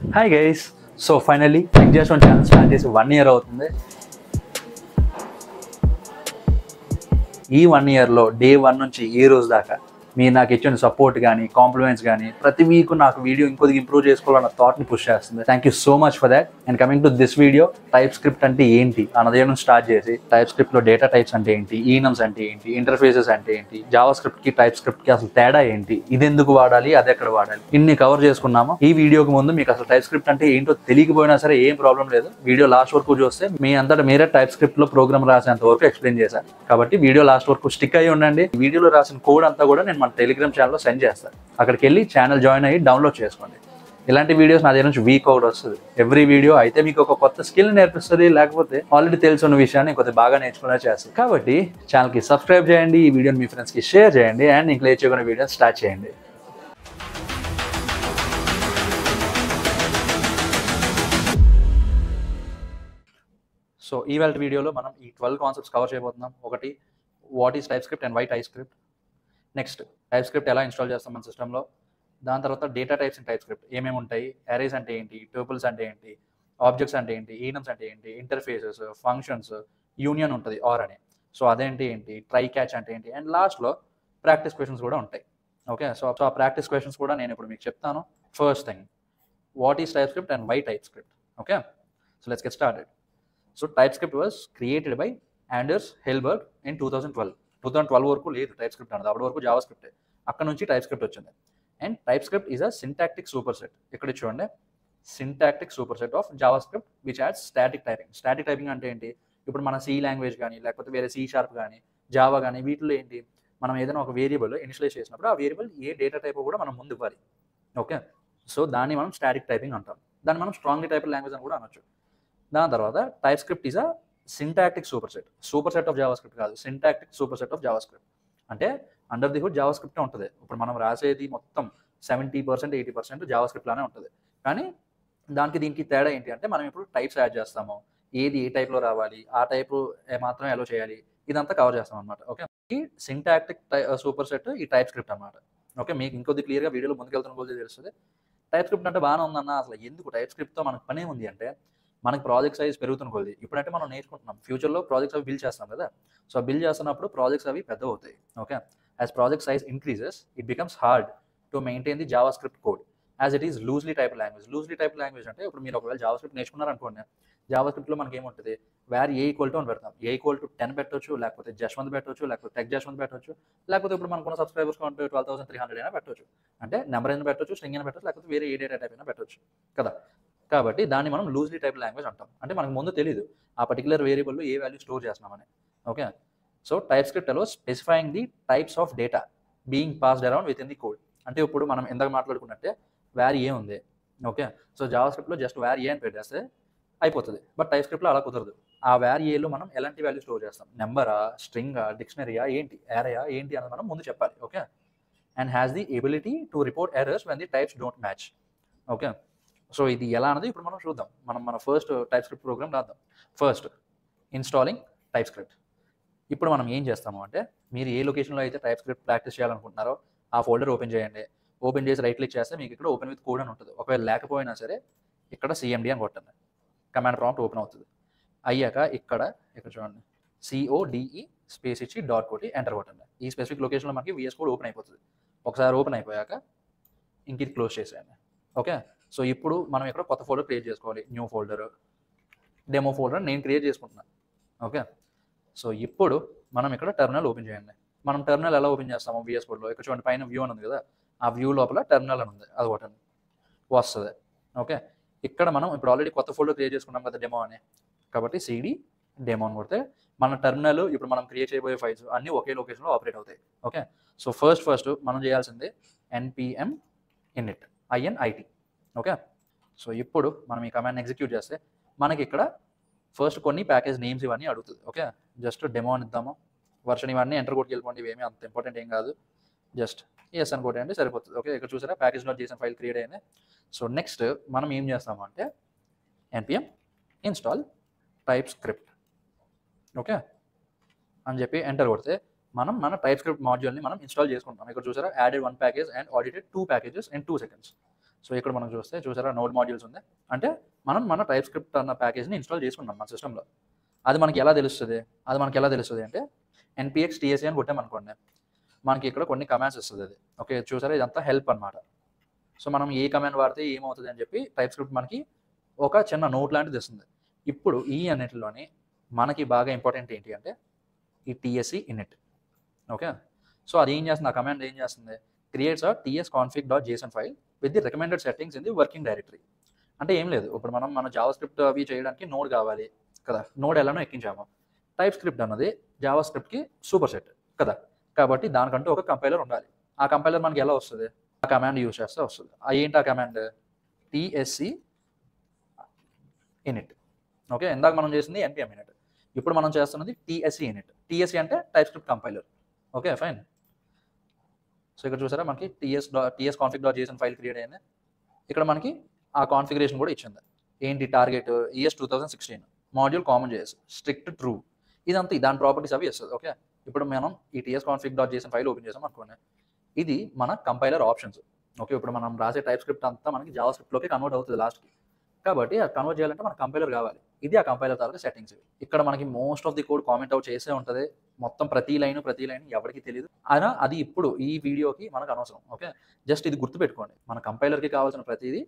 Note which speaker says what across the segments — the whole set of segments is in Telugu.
Speaker 1: Hi guys. So finally exhaust one channel start చేసి 1 year అవుతుంది. ఈ 1 yearలో డే 1 నుంచి ఈ రోజు దాకా మీరు నాకు ఇచ్చిన సపోర్ట్ కానీ కాంప్లిమెంట్స్ కానీ ప్రతి వీక్ నాకు వీడియో ఇంకొద్దిగా ఇంప్రూవ్ చేసుకోవాలన్న థాట్ని పుష్ చేస్తుంది. Thank you so much for that. And coming to this video, type script అంటే ఏంటి అన్నదే నుంచి స్టార్ట్ చేసి టైప్ స్క్రిప్ట్లో డేటా టైప్స్ అంటే ఏంటి, ఈనమ్స్ అంటే ఏంటి, ఇంటర్ఫేసెస్ అంటే ఏంటి, జావా స్క్రిప్ట్కి టైప్ స్క్రిప్ట్కి అసలు తేడా ఏంటి, ఇది ఎందుకు వాడాలి, అది ఎక్కడ వాడాలి, ఇన్ని కవర్ చేసుకున్నాము. ఈ వీడియోకి ముందు మీకు అసలు టైప్ స్క్రిప్ట్ అంటే ఏంటో తెలియకపోయినా సరే ఏం ప్రాబ్లం లేదు. వీడియో లాస్ట్ వరకు చూస్తే మీ అంతటా మీరే టైప్ స్క్రిప్ట్లో ప్రోగ్రామ్ రాసేంత వరకు ఎక్స్ప్లెయిన్ చేశాను. కాబట్టి వీడియో లాస్ట్ వరకు స్టిక్ అయ్యి ఉండండి. వీడియోలో రాసిన కోడ్ అంతా కూడా నేను మన టెలిగ్రామ్ ఛానల్లో సెండ్ చేస్తాను. అక్కడికి వెళ్ళి ఛానల్ జాయిన్ అయ్యి డౌన్లోడ్ చేసుకోండి. ఇలాంటి వీడియోస్ నా దగ్గర నుంచి వీక్ ఒకటి వస్తుంది. ఎవ్రీ వీడియో అయితే మీకు ఒక కొత్త స్కిల్ నేర్పిస్తుంది, లేకపోతే ఆల్రెడీ తెలుసున్న విషయాన్ని కొద్దిగా బాగా నేర్చుకునే చేస్తుంది. కాబట్టి ఛానల్కి సబ్స్క్రైబ్ చేయండి, ఈ వీడియోని మీ ఫ్రెండ్స్కి షేర్ చేయండి, అండ్ ఇంకా లేట్ చేయకుండా వీడియో స్టార్ట్ చేయండి. సో ఈవేళ వీడియోలో మనం ఈ 12 కాన్సెప్ట్స్ కవర్ చేయబోతున్నాం. ఒకటి, what is TypeScript and why TypeScript. Next, TypeScript ఎలా ఇన్స్టాల్ చేస్తాం మన సిస్టంలో. దాని తర్వాత data types in TypeScript ఏమేమి ఉంటాయి, అరేస్ అంటే ఏంటి, ట్యూపుల్స్ అంటే ఏంటి, ఆబ్జెక్ట్స్ అంటే ఏంటి, ఈనమ్స్ అంటే ఏంటి, ఇంటర్ఫేసెస్, ఫంక్షన్స్, యూనియన్ ఉంటుంది ఆర్ అని, సో అదేంటి ఏంటి, ట్రై క్యాచ్ అంటే ఏంటి, అండ్ లాస్ట్లో ప్రాక్టీస్ క్వశ్చన్స్ కూడా ఉంటాయి. ఓకే, సో ఆ ప్రాక్టీస్ క్వశ్చన్స్ కూడా నేను ఇప్పుడు మీకు చెప్తాను. First thing, what is TypeScript and why TypeScript. Okay, so let's get started. So TypeScript was created by Anders Hejlsberg in 2012 వరకు లేదు టైప్ స్క్రిప్ట్ అన్నది. అప్పటి వరకు జావా స్క్రిప్ట్, అక్కడ నుంచి టైప్ స్క్రిప్ట్ వచ్చింది. And type script is a syntactic super set. ఇక్కడ చూడండి, syntactic superset of Java script which ads static typing. Static typing అంటే ఏంటి, ఇప్పుడు మన సి లాంగ్వేజ్ కానీ లేకపోతే వేరే C# కానీ జావా కానీ వీటిలో ఏంటి, మనం ఏదైనా ఒక వేరియబుల్ ఇనిషియలైజ్ చేసినప్పుడు ఆ వేరియబుల్ ఏ డేటా టైప్ కూడా మనం ముందు ఇవ్వాలి. ఓకే, సో దాన్ని మనం స్టాటిక్ టైపింగ్ అంటాం. దాన్ని మనం స్ట్రాంగ్లీ టైప్డ్ లాంగ్వేజ్ అని కూడా అనొచ్చు. దాని తర్వాత TypeScript is a syntactic superset of JavaScript కాదు, syntactic superset of JavaScript. అంటే under the hood JavaScript ఉంటుంది. ఇప్పుడు మనం రాసేది మొత్తం 70% 80% జావా స్క్రిప్ట్ లానే ఉంటుంది. కానీ దానికి దీనికి తేడా ఏంటి అంటే, మనం ఇప్పుడు టైప్స్ యాడ్ చేస్తాము, ఏది ఏ టైప్లో రావాలి, ఆ టైప్ మాత్రం ఎలా చేయాలి, ఇదంతా కవర్ చేస్తాం అనమాట. ఓకే, ఈ సింటాక్టిక్ సూపర్ సెట్ ఈ టైప్ స్క్రిప్ట్ అనమాట. ఓకే, మీకు ఇంకొద్ది క్లియర్గా వీడియోలో ముందుకెళ్తున్న కొద్ది తెలుస్తుంది. టైప్ స్క్రిప్ట్ అంటే బాగానే ఉందన్న, అసలు ఎందుకు టైప్ స్క్రిప్ట్తో మనకు పనే ఉంది అంటే, మనకి ప్రాజెక్ట్ సైజ్ పెరుగుతున్న కొద్ది ఇప్పుడంటే మనం నేర్చుకుంటున్నాం, ఫ్యూచర్లో ప్రాజెక్ట్స్ అవి బిల్డ్ చేస్తాం కదా. సో బిల్డ్ చేస్తున్నప్పుడు ప్రాజెక్ట్స్ అవి పెద్ద అవుతాయి. Okay, as project size increases it becomes hard to maintain the Java script code as it is loosely type language. Loosely type language అంటే, ఇప్పుడు మీరు ఒకవేళ జావా స్క్రిప్ట్ నేర్చుకున్నారనుకోండి, జావా స్క్రిప్ట్లో మనకి ఏముంటుంది, వేర్ ఏ ఈక్వల్ టు అని పెడతాం. ఏ ఈక్వల్ టు 10 పెట్టవచ్చు, లేకపోతే జస్వంత్ పెట్టవచ్చు, లేకపోతే టెక్ జస్వంత్ పెట్టవచ్చు, లేకపోతే ఇప్పుడు మనకున్న సబ్స్క్రైబర్స్ కౌంట్ 12,300 అయినా పెట్టవచ్చు. అంటే నెంబర్ అయినా పెట్టవచ్చు, స్ట్రింగ్ అయినా పెట్టవచ్చు, లేకపోతే వేరే ఏ డేటా టైప్ అయినా పెట్టవచ్చు కదా. కాబట్టి దాన్ని మనం లూజ్లీ టైప్ లాంగ్వేజ్ అంటాం. అంటే మనకు ముందు తెలియదు ఆ పర్టికులర్ వేరియబుల్లో ఏ వాల్యూ స్టోర్ చేస్తున్నామని. Okay, so TypeScript also specifying the types of data being passed around within the code. అంటే ఇప్పుడు మనం ఎందాక మాట్లాడుకున్నట్టే వేర్ ఏ ఉంది. ఓకే, సో జావా స్క్రిప్ట్లో జస్ట్ వేర్ ఏ అని పెట్టేస్తే అయిపోతుంది. బట్ టైప్ స్క్రిప్ట్లో అలా కుదరదు. ఆ వేర్ ఏలో మనం ఎలాంటి వాల్యూ స్టోర్ చేస్తాం, నెంబరా, స్ట్రింగా, డిక్షనరీయా, ఏంటి, ఏరయా ఏంటి అని మనం ముందు చెప్పాలి. Okay, and has the ability to report errors when the types don't match. Okay, so ఇది ఎలా అన్నది ఇప్పుడు మనం చూద్దాం. మన ఫస్ట్ టైప్ స్క్రిప్ట్ ప్రోగ్రామ్ రాద్దాం. First, installing type script. ఇప్పుడు మనం ఏం చేస్తాము అంటే, మీరు ఏ లొకేషన్లో అయితే టైప్ స్క్రిప్ట్ ప్రాక్టీస్ చేయాలనుకుంటున్నారో ఆ ఫోల్డర్ ఓపెన్ చేయండి. ఓపెన్ చేసి రైట్ క్లిక్ చేస్తే మీకు ఇక్కడ ఓపెన్ విత్ కోడ్ అని ఉంటుంది. ఒకవేళ లేకపోయినా సరే ఇక్కడ CMD అని కొట్టండి, కమాండ్ ప్రాంప్ట్ ఓపెన్ అవుతుంది. అయ్యాక ఇక్కడ చూడండి, CODE స్పేస్ ఇచ్చి డాట్ కొట్టి ఎంటర్ కొట్టండి. ఈ స్పెసిఫిక్ లొకేషన్లో మనకి VS కోడ్ ఓపెన్ అయిపోతుంది. ఒకసారి ఓపెన్ అయిపోయాక ఇంక ఇది క్లోజ్ చేసేయండి. ఓకే, సో ఇప్పుడు మనం ఇక్కడ కొత్త ఫోల్డర్ క్రియేట్ చేసుకోవాలి. న్యూ ఫోల్డర్, డెమో ఫోల్డర్ నేను క్రియేట్ చేసుకుంటున్నాను. ఓకే, సో ఇప్పుడు మనం ఇక్కడ టెర్మినల్ ఓపెన్ చేయండి. మనం టెర్మినల్ ఎలా ఓపెన్ చేస్తాము VS కోడ్లో, ఇక్కడ చూడండి పైన వ్యూ అని ఉంది కదా, ఆ వ్యూ లోపల టెర్మినల్ అని ఉంది, అది కొట్టండి, వస్తుంది. ఓకే, ఇక్కడ మనం ఇప్పుడు ఆల్రెడీ కొత్త ఫోల్డర్ క్రియేట్ చేసుకున్నాం కదా డెమో అని, కాబట్టి CD డెమో అని కొడితే మన టెర్మినల్ ఇప్పుడు మనం క్రియేట్ చేయబోయే ఫైల్స్ అన్నీ ఒకే లొకేషన్లో ఆపరేట్ అవుతాయి. ఓకే, సో ఫస్ట్ మనం చేయాల్సింది npm init. ఓకే, సో ఇప్పుడు మనం ఈ కమాండ్ ఎగ్జిక్యూట్ చేస్తే మనకి ఇక్కడ ఫస్ట్ కొన్ని ప్యాకేజ్ నేమ్స్ ఇవన్నీ అడుగుతుంది. ఓకే, జస్ట్ డెమో అని ఇద్దాము, వర్షన్ ఇవన్నీ ఎంటర్ కొట్టి వెళ్ళిపోండి, ఇవేమీ అంత ఇంపార్టెంట్ ఏం కాదు, జస్ట్ ఎస్ అని కొట్టండి సరిపోతుంది. ఓకే, ఇక్కడ చూసారా ప్యాకేజ్ నోట్ చేసిన ఫైల్ క్రియేట్ అయింది. సో నెక్స్ట్ మనం ఏం చేస్తాము అంటే, npm install type script okay అని చెప్పి ఎంటర్ కొడితే మనం మన టైప్ స్క్రిప్ట్ మాడ్యూల్ని మనం ఇన్స్టాల్ చేసుకుంటాం. ఇక్కడ చూసారా, added 1 package and audited 2 packages in 2 seconds. So ఇక్కడ మనం చూసారా నోడ్ మాడ్యూల్స్ ఉంది, అంటే మనం మన టైప్ స్క్రిప్ట్ అన్న ప్యాకేజ్ని ఇన్స్టాల్ చేసుకున్నాం మన సిస్టంలో. అది మనకి ఎలా తెలుస్తుంది అంటే npx tsc అని కొట్టామనుకోండి, మనకి ఇక్కడ కొన్ని కమాండ్స్ ఇస్తుంది అది. ఓకే, చూసారా ఇదంతా హెల్ప్ అనమాట. సో మనం ఏ కమాండ్ వాడితే ఏమవుతుంది అని చెప్పి టైప్ స్క్రిప్ట్ మనకి ఒక చిన్న నోట్ లాంటిది ఇస్తుంది. ఇప్పుడు ఈ అన్నిటిలోని మనకి బాగా ఇంపార్టెంట్ ఏంటి అంటే ఈ tsc init. ఓకే, సో అది ఏం చేస్తుంది, ఆ కమాండ్ ఏం చేస్తుంది, creates a tsconfig.json file with the recommended settings in the working directory. అంటే ఏం లేదు, ఇప్పుడు మనం మన జావా స్క్రిప్ట్ అవి చేయడానికి నోడ్ కావాలి కదా, నోడ్ ఎలానో ఎక్కించాము. టైప్ స్క్రిప్ట్ అన్నది జావా స్క్రిప్ట్కి సూపర్ సెట్ కదా, కాబట్టి దానికంటూ ఒక కంపైలర్ ఉండాలి. ఆ కంపైలర్ మనకి ఎలా వస్తుంది, ఆ కమాండ్ యూజ్ చేస్తే వస్తుంది. ఏంటి ఆ కమాండ్, tsc init. ఓకే, ఇందాక మనం చేసింది npm init, ఇప్పుడు మనం చేస్తున్నది tsc init. tsc అంటే type script compiler. Okay fine. So ఇక్కడ చూసారా మనకి tsconfig.json ఫైల్ క్రియేట్ అయింది. ఇక్కడ మనకి ఆ కాన్ఫిగరేషన్ కూడా ఇచ్చింది. ఏంటి target ES 2016 module common JS strict true, ఇదంతా దాని ప్రాపర్టీస్ అవి ఇస్తుంది. ఓకే, ఇప్పుడు మనం ఈ tsconfig.json ఫైల్ ఓపెన్ చేసాం అనుకోండి, ఇది మన కంపైలర్ ఆప్షన్స్. ఓకే, ఇప్పుడు మనం రాసే టైప్ స్క్రిప్ట్ అంతా మనకి జావా స్క్రిప్ట్లోకి కన్వర్ట్ అవుతుంది లాస్ట్కి, కాబట్టి అది కన్వర్ట్ చేయాలంటే మన కంపైలర్ కావాలి. ఇది ఆ కంపైలర్ తాలూకా సెట్టింగ్స్. ఇక్కడ మనకి most of the code comment out చేసే ఉంటుంది, మొత్తం ప్రతి లైన్ ఎవరికి తెలియదు. అయినా అది ఇప్పుడు ఈ వీడియోకి మనకు అనవసరం. ఓకే, జస్ట్ ఇది గుర్తుపెట్టుకోండి, మన కంపైలర్కి కావాల్సిన ప్రతిదీ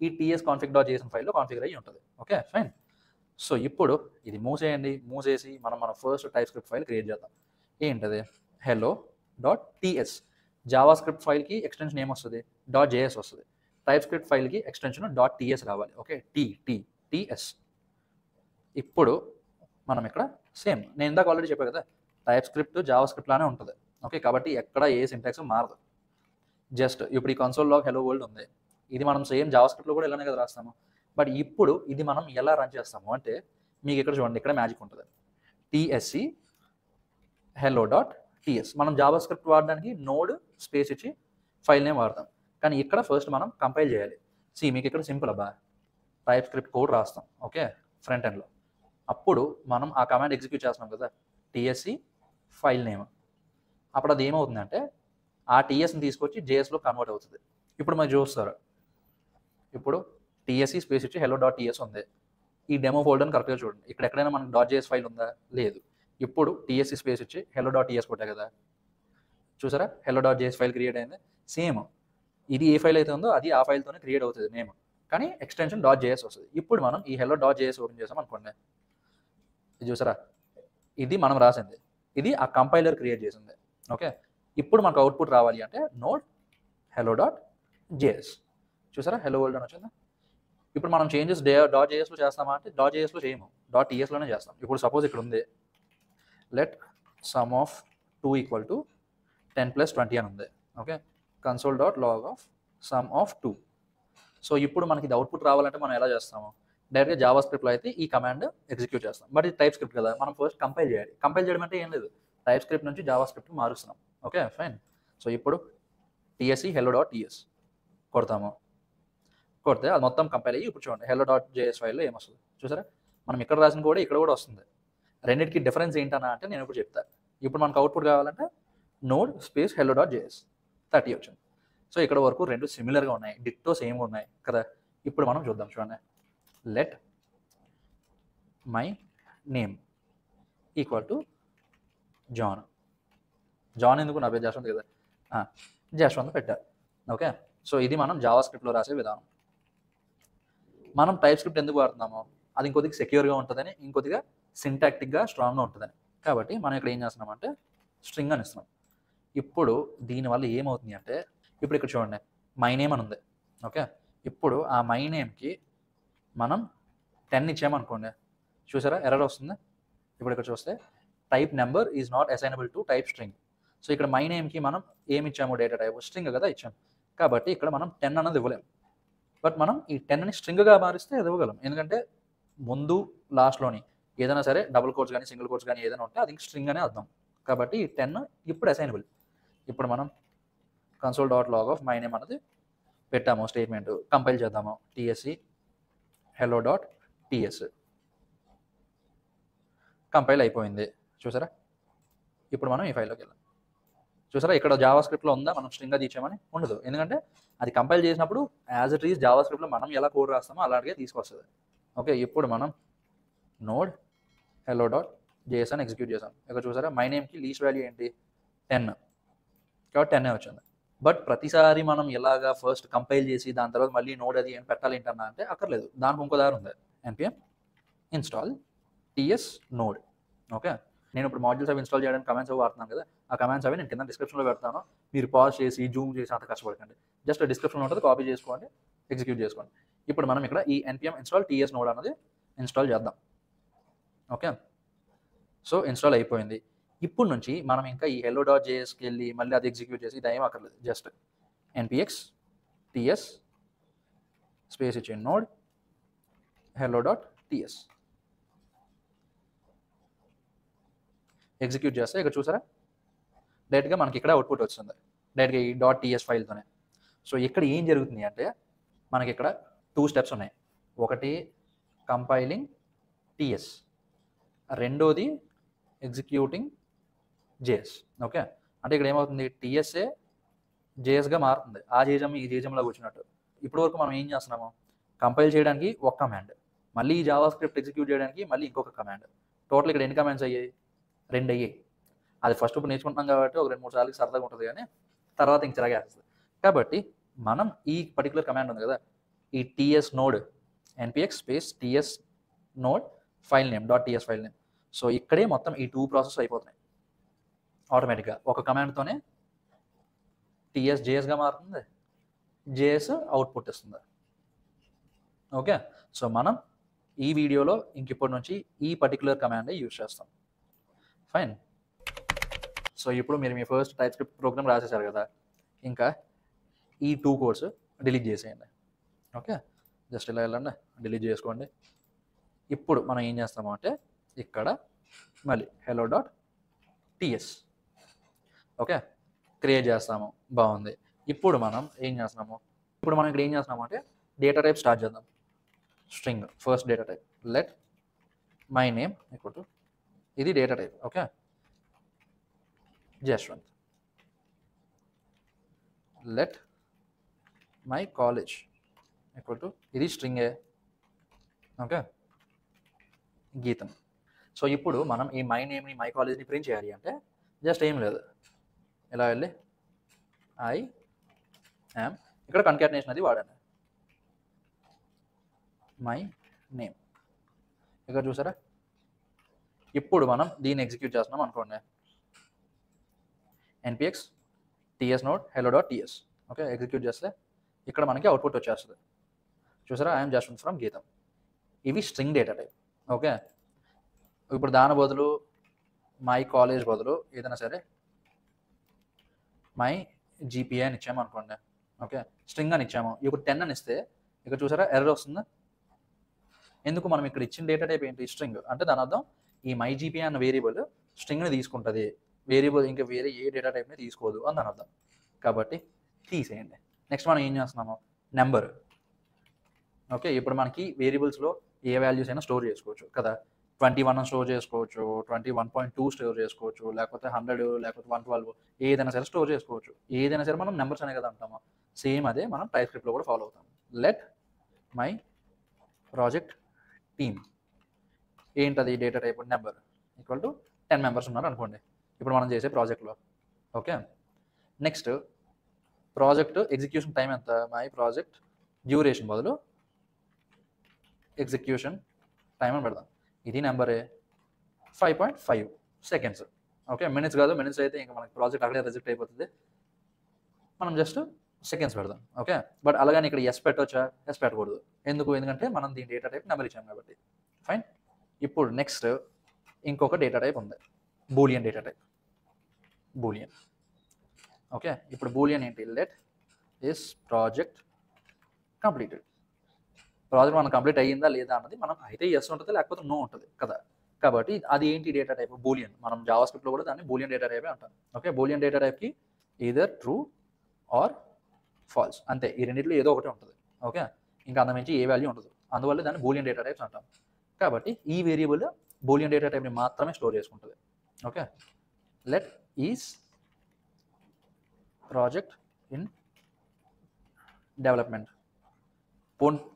Speaker 1: ఈ tsconfig.json ఫైల్లో కాన్ఫిగర్ అయ్యి ఉంటుంది. Okay fine. సో ఇప్పుడు ఇది మూసేసి మనం మన first type script file create చేద్దాం. ఏంటది, hello.ts. జావా స్క్రిప్ట్ ఫైల్కి ఎక్స్టెన్షన్ ఏమొస్తుంది, .js వస్తుంది. టైప్ స్క్రిప్ట్ ఫైల్కి ఎక్స్టెన్షన్ .ts రావాలి. Okay, ts. ఇప్పుడు మనం ఇక్కడ సేమ్, నేను ఇందాక ఆల్రెడీ చెప్పాను కదా, టైప్ స్క్రిప్ట్ జావా స్క్రిప్ట్ లానే ఉంటుంది. ఓకే, కాబట్టి ఎక్కడ ఏ సింటాక్స్ మారదు. జస్ట్ ఇప్పుడు ఈ కన్సోల్ లాగ్ హెలో వరల్డ్ ఉంది, ఇది మనం సేమ్ జావా స్క్రిప్ట్లో కూడా ఇలానే కదా రాస్తాము. బట్ ఇప్పుడు ఇది మనం ఎలా రన్ చేస్తాము అంటే, మీకు ఇక్కడ చూడండి, ఇక్కడ మ్యాజిక్ ఉంటుంది. tsc hello.ts. మనం జావా స్క్రిప్ట్ వాడడానికి నోడ్ స్పేస్ ఇచ్చి ఫైల్ నేమ్ వాడతాం, కానీ ఇక్కడ ఫస్ట్ మనం కంపైల్ చేయాలి. మీకు ఇక్కడ సింపుల్ అబ్బా, టైప్ స్క్రిప్ట్ కోడ్ రాస్తాం. ఓకే, ఫ్రంట్ ఎండ్లో. అప్పుడు మనం ఆ కమాండ్ ఎగ్జిక్యూట్ చేస్తున్నాం కదా, tsc ఫైల్ నేమ్. అప్పుడు అది ఏమవుతుందంటే ఆ టీఎస్ని తీసుకొచ్చి జేఎస్లో కన్వర్ట్ అవుతుంది. ఇప్పుడు మీరు చూస్తారు, ఇప్పుడు tsc స్పేస్ ఇచ్చి hello.ts ఉంది. ఈ డెమో ఫోల్డర్ని కరెక్ట్గా చూడండి, ఇక్కడ ఎక్కడైనా మనకు .js ఫైల్ ఉందా, లేదు. ఇప్పుడు tsc స్పేస్ ఇచ్చి hello.ts కొట్టా కదా, చూసారా hello.js ఫైల్ క్రియేట్ అయింది. సేమ్ ఇది ఏ ఫైల్ అయితే ఉందో అది ఆ ఫైల్తోనే క్రియేట్ అవుతుంది నేమ్, కానీ ఎక్స్టెన్షన్ .js వస్తుంది. ఇప్పుడు మనం ఈ hello.js ఓపెన్ చేసాం అనుకోండి, ఇది చూసారా, ఇది మనం రాసింది, ఇది ఆ కంపైలర్ క్రియేట్ చేసింది. ఓకే, ఇప్పుడు మనకు అవుట్పుట్ రావాలి అంటే నోడ్ hello.js. చూసారా హెలో వరల్డ్ అని వచ్చిందా. ఇప్పుడు మనం చేంజెస్ .jsలో చేస్తామా అంటే .jsలో చేయము, .tsలోనే చేస్తాం. ఇప్పుడు సపోజ్ ఇక్కడ ఉంది, లెట్ సమ్ ఆఫ్ 2 = 10 + 20 అని ఉంది. Okay, console.log of sum of 2. So ఇప్పుడు మనకి ఇది అవుట్పుట్ రావాలంటే మనం ఎలా చేస్తాము, డైరెక్ట్గా జావా స్క్రిప్ట్లో అయితే ఈ కమాండ్ ఎగ్జిక్యూట్ చేస్తాం. బట్ ఇది టైప్ స్క్రిప్ట్ కదా, మనం ఫస్ట్ కంపైల్ చేయాలి. కంపైల్ చేయడం అంటే ఏం లేదు, టైప్ స్క్రిప్ట్ నుంచి జావా స్క్రిప్ట్ మారుస్తున్నాం. Okay fine. సో ఇప్పుడు tsc hello.ts కొడితే అది మొత్తం కంపైల్ అయ్యి ఇప్పుడు చూడండి hello.js ఫైల్లో ఏమొస్తుంది చూసారా. మనం ఇక్కడ రాసిన కూడా ఇక్కడ కూడా వస్తుంది. రెండింటికి డిఫరెన్స్ ఏంటన్నా అంటే నేను ఇప్పుడు చెప్తాను. ఇప్పుడు మనకు అవుట్పుట్ కావాలంటే నోడ్ స్పేస్ hello.js 30 వచ్చింది. సో ఇక్కడ వరకు రెండు సిమిలర్గా ఉన్నాయి, డిట్టో సేమ్గా ఉన్నాయి కదా. ఇప్పుడు మనం చూద్దాం, చూడండి. Let my name = John. John ఎందుకు, నా పేరు జశ్వంత్ కదా, జశ్వంత్ పెట్టారు. ఓకే, సో ఇది మనం జావా స్క్రిప్ట్లో రాసే విధానం. మనం టైప్ స్క్రిప్ట్ ఎందుకు వాడుతున్నామో అది ఇంకొద్దిగా సెక్యూర్గా ఉంటుందని, ఇంకొద్దిగా సింటాక్టిక్గా స్ట్రాంగ్గా ఉంటుందని. కాబట్టి మనం ఇక్కడ ఏం చేస్తున్నామంటే స్ట్రింగ్ అని ఇస్తున్నాం. ఇప్పుడు దీనివల్ల ఏమవుతుంది అంటే, ఇప్పుడు ఇక్కడ చూడండి మై నేమ్ అని ఉంది. ఓకే, ఇప్పుడు ఆ మై నేమ్కి మనం 10 ఇచ్చామనుకోండి, చూసారా ఎర్రర్ వస్తుంది. ఇప్పుడు ఇక్కడ చూస్తే type number is not assignable to type string. So ఇక్కడ మై నేమ్కి మనం ఏమి ఇచ్చాము, డేటా టైప్ స్ట్రింగ్ కదా ఇచ్చాము. కాబట్టి ఇక్కడ మనం 10 అన్నది ఇవ్వలేము. బట్ మనం ఈ 10ని స్ట్రింగ్గా మారిస్తే అది ఇవ్వగలం, ఎందుకంటే ముందు లాస్ట్లోని ఏదైనా సరే డబుల్ కోట్స్ కానీ సింగిల్ కోట్స్ కానీ ఏదైనా ఉంటే అది స్ట్రింగ్ అనే అర్థం. కాబట్టి ఈ 10 ఇప్పుడు అసైనబుల్. ఇప్పుడు మనం console.log of my name అన్నది పెట్టాము, స్టేట్మెంట్ కంపైల్ చేద్దాము. tsc hello.ts కంపైల్ అయిపోయింది చూసారా. ఇప్పుడు మనం ఈ ఫైల్లోకి వెళ్దాం. చూసారా ఇక్కడ జావా స్క్రిప్ట్లో ఉందా మనం స్ట్రింగ్గా తీసామని? ఉండదు. ఎందుకంటే అది కంపైల్ చేసినప్పుడు యాజ్ ఇట్ ఈస్ జావా స్క్రిప్ట్లో మనం ఎలా కోడ్ రాస్తామో అలాగే తీసుకొస్తుంది. ఓకే, ఇప్పుడు మనం నోడ్ hello డాట్ జేఎస్ అని ఎగ్జిక్యూట్ చేసాం. ఇక్కడ చూసారా మై నేమ్కి లీస్ట్ వాల్యూ ఏంటి 10, కాబట్టి 10 వచ్చింది. బట్ ప్రతిసారి మనం ఎలాగా ఫస్ట్ కంపైల్ చేసి దాని తర్వాత మళ్ళీ నోడ్ అది ఏం పెట్టాలి ఏంటన్నా అంటే అక్కర్లేదు. దానికి ఇంకో దారి ఉంది, npm install ts node. Okay, నేను ఇప్పుడు మాడ్యూల్స్ అవి ఇన్స్టాల్ చేయడానికి కమాండ్స్ అవి వాడుతున్నాను కదా, ఆ కమాండ్స్ అవి నేను కింద డిస్క్రిప్షన్లో పెడతాను. మీరు పాజ్ చేసి జూమ్ చేసి అంత కష్టపడకండి, జస్ట్ డిస్క్రిప్షన్లో ఉంటుంది, కాపీ చేసుకోండి, ఎగ్జిక్యూట్ చేసుకోండి. ఇప్పుడు మనం ఇక్కడ ఈ npm ఇన్స్టాల్ ts నోడ్ అనేది ఇన్స్టాల్ చేద్దాం. ఓకే, సో ఇన్స్టాల్ అయిపోయింది. ఇప్పుడు నుంచి మనం ఇంకా ఈ hello డాట్ జేఎస్కి వెళ్ళి మళ్ళీ అది ఎగ్జిక్యూట్ చేసి ఇది ఏం అక్కర్లేదు. జస్ట్ npx ts స్పేస్ ఇచ్చేయండి node hello dot ts execute చేస్తే ఇక్కడ చూసారా డైరెక్ట్గా మనకి ఇక్కడ అవుట్పుట్ వస్తుంది డైరెక్ట్గా ఈ డాట్ టీఎస్ ఫైల్తోనే. సో ఇక్కడ ఏం జరుగుతుంది అంటే మనకి ఇక్కడ 2 స్టెప్స్ ఉన్నాయి. ఒకటి కంపైలింగ్ టీఎస్, రెండోది ఎగ్జిక్యూటింగ్ జేఎస్. ఓకే, అంటే ఇక్కడ ఏమవుతుంది టీఎస్ఏ జేఎస్గా మారుతుంది, ఆ జేజం ఈ జేజంలో కూర్చున్నట్టు. ఇప్పటి వరకు మనం ఏం చేస్తున్నాము, కంపైల్ చేయడానికి ఒక కమాండ్, మళ్ళీ ఈ జావా స్క్రిప్ట్ ఎగ్జిక్యూట్ చేయడానికి మళ్ళీ ఇంకొక కమాండ్. టోటల్ ఇక్కడ ఎన్ని కమాండ్స్ అయ్యాయి? 2 అయ్యాయి. అది ఫస్ట్ ఇప్పుడు నేర్చుకుంటున్నాం కాబట్టి ఒక 2-3 సార్లు సరదాగా ఉంటుంది, కానీ తర్వాత ఇంక చిరాగేస్తుంది. కాబట్టి మనం ఈ పర్టికులర్ కమాండ్ ఉంది కదా, ఈ TS node npx space TS node file name dot TS file name. So ఇక్కడే మొత్తం ఈ 2 ప్రాసెస్ అయిపోతున్నాయి ఆటోమేటిక్గా. ఒక కమాండ్తోనే టీఎస్ జేఎస్గా మారుతుంది, జేఎస్ అవుట్పుట్ ఇస్తుంది. ఓకే, సో మనం ఈ వీడియోలో ఇంకిప్పటి నుంచి ఈ పర్టికులర్ కమాండ్ యూజ్ చేస్తాం. ఫైన్. సో ఇప్పుడు మీరు మీ ఫస్ట్ టైప్ స్క్రిప్ట్ ప్రోగ్రామ్ రాసేసారు కదా, ఇంకా ఈ 2 కోడ్స్ డిలీట్ చేసేయండి. ఓకే, జస్ట్ ఇలా వెళ్ళండి, డిలీట్ చేసుకోండి. ఇప్పుడు మనం ఏం చేస్తాము అంటే ఇక్కడ మళ్ళీ hello dot TS okay create చేస్తాము. బాగుంది. ఇప్పుడు మనం ఏం చేస్తున్నాము, ఇక్కడ ఏం చేస్తున్నాము అంటే డేటా టైప్ స్టార్ట్ చేద్దాం. String first data type let my name equal to, ఇది data type. Okay, Jaswanth. Let my college equal to, ఇది స్ట్రింగే. ఓకే, గీతం. సో ఇప్పుడు మనం ఈ మై నేమ్ని మై కాలేజ్ని ప్రింట్ చేయాలి అంటే జస్ట్ ఏం లేదు, ఇలా వెళ్ళి ఐ యామ్, ఇక్కడ కన్కాటినేషన్ అది వాడండి, మై నేమ్. ఇక్కడ చూసారా, ఇప్పుడు మనం దీన్ని ఎగ్జిక్యూట్ చేస్తున్నాం అనుకోండి, npx ts node hello dot ts. Okay, execute చేస్తే ఇక్కడ మనకి అవుట్పుట్ వచ్చేస్తుంది. చూసారా, ఐఎమ్ జస్వంత్ ఫ్రమ్ గీతం. ఇవి స్ట్రింగ్ డేటా టైప్. ఓకే, ఇప్పుడు దాని బదులు మై కాలేజ్ బదులు ఏదైనా సరే మై జీపీఏ అని ఇచ్చాము అనుకోండి. ఓకే, స్ట్రింగ్ అని ఇచ్చాము, ఇప్పుడు 10 అని ఇస్తే ఇక్కడ చూసారా ఎర్రర్ వస్తుంది. ఎందుకు, మనం ఇక్కడ ఇచ్చిన డేటా టైప్ ఏంటి, స్ట్రింగ్. అంటే దాని అర్థం ఈ మై జీపీఏ అన్న వేరియబుల్ స్ట్రింగ్ని తీసుకుంటుంది, వేరియబుల్ ఇంకా వేరే ఏ డేటా టైప్ని తీసుకోదు అని దాని అర్థం. కాబట్టి తీసేయండి. నెక్స్ట్ మనం ఏం చేస్తున్నాము, నెంబర్. ఓకే, ఇప్పుడు మనకి వేరియబుల్స్లో ఏ వాల్యూస్ అయినా స్టోర్ చేసుకోవచ్చు కదా, 21 స్టోర్ చేసుకోవచ్చు, 21.2 స్టోర్ చేసుకోవచ్చు, లేకపోతే 100, లేకపోతే 112, ఏదైనా సరే స్టోర్ చేసుకోవచ్చు. ఏదైనా సరే మనం నెంబర్స్ అనే కదా అంటాము. సేమ్ అదే మనం టైప్ స్క్రిప్ట్లో కూడా ఫాలో అవుతాం. లెట్ మై ప్రాజెక్ట్ టీమ్, ఏంటది data type number equal to 10 members ఉన్నారు అనుకోండి ఇప్పుడు మనం చేసే ప్రాజెక్ట్లో. Okay, next project execution time ఎంత, మై ప్రాజెక్ట్ డ్యూరేషన్ బదులు ఎగ్జిక్యూషన్ టైం అని పెడదాం. ఇది నెంబరే 5.5 సెకండ్స్. ఓకే, మినిట్స్ కాదు, మినిట్స్ అయితే ఇంకా మనకి ప్రాజెక్ట్ అక్కడే రిజెక్ట్ అయిపోతుంది. మనం జస్ట్ సెకండ్స్ పెడదాం. ఓకే, బట్ అలాగని ఇక్కడ ఎస్ పెట్టవచ్చా, ఎస్ పెట్టకూడదు. ఎందుకు, ఎందుకంటే మనం దీని డేటా టైప్ నెంబర్ ఇచ్చాం కాబట్టి. ఫైన్. ఇప్పుడు నెక్స్ట్ ఇంకొక డేటా టైప్ ఉంది, Boolean data type, Boolean. Okay, ఇప్పుడు బూలియన్ ఏంటి, let is project completed. Project మనం కంప్లీట్ అయ్యిందా లేదా అన్నది మనం అయితే ఎస్ ఉంటుంది, లేకపోతే నో ఉంటుంది కదా. కాబట్టి అది ఏంటి డేటా టైప్, బూలియన్. మనం జావా స్క్రిప్ట్లో కూడా దాన్ని బూలియన్ డేటా టైపే అంటాం. ఓకే, బూలియన్ డేటా టైప్కి ఈదర్ ట్రూ ఆర్ ఫాల్స్, అంతే. ఈ రెండింటిలో ఏదో ఒకటి ఉంటుంది. ఓకే, ఇంకా అంతమించి ఏ వాల్యూ ఉండదు. అందువల్ల దాన్ని బూలియన్ డేటా టైప్స్ అంటాం. కాబట్టి ఈ వేరియబుల్ బూలియన్ డేటా టైప్ని మాత్రమే స్టోర్ చేసుకుంటుంది. Okay, let is project in development.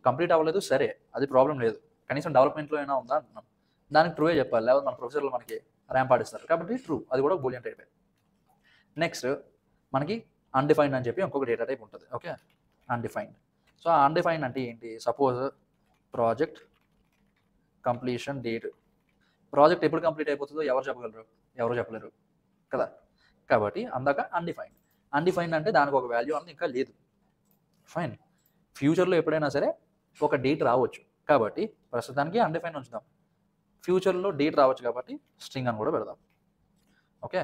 Speaker 1: Complete అవ్వలేదు సరే, అది ప్రాబ్లం లేదు, కనీసం డెవలప్మెంట్లో అయినా ఉందా అంటున్నాం. దానికి ట్రూవే చెప్పాలి, లేకపోతే మన ప్రొఫెసర్లు మనకి ర్యాంప్ ఆడిస్తారు. కాబట్టి ట్రూ, అది కూడా బూలియన్ టైప్. నెక్స్ట్ మనకి అన్డిఫైన్డ్ అని చెప్పి ఇంకొక డేటా టైప్ ఉంటుంది. Okay, undefined. సో ఆ అన్డిఫైన్డ్ అంటే ఏంటి? Suppose project completion date. Project ఎప్పుడు కంప్లీట్ అయిపోతుందో ఎవరు చెప్పగలరు? ఎవరు చెప్పలేరు కదా. కాబట్టి అందాక అన్డిఫైన్డ్. అన్డిఫైన్డ్ అంటే దానికి ఒక వాల్యూ అనేది ఇంకా లేదు. ఫైన్. ఫ్యూచర్లో ఎప్పుడైనా సరే ఒక డేట్ రావచ్చు, కాబట్టి ప్రస్తుతానికి అన్డిఫైన్డ్ ఉంచుదాం. ఫ్యూచర్లో డేట్ రావచ్చు కాబట్టి స్ట్రింగ్ అని కూడా పెడదాం. ఓకే,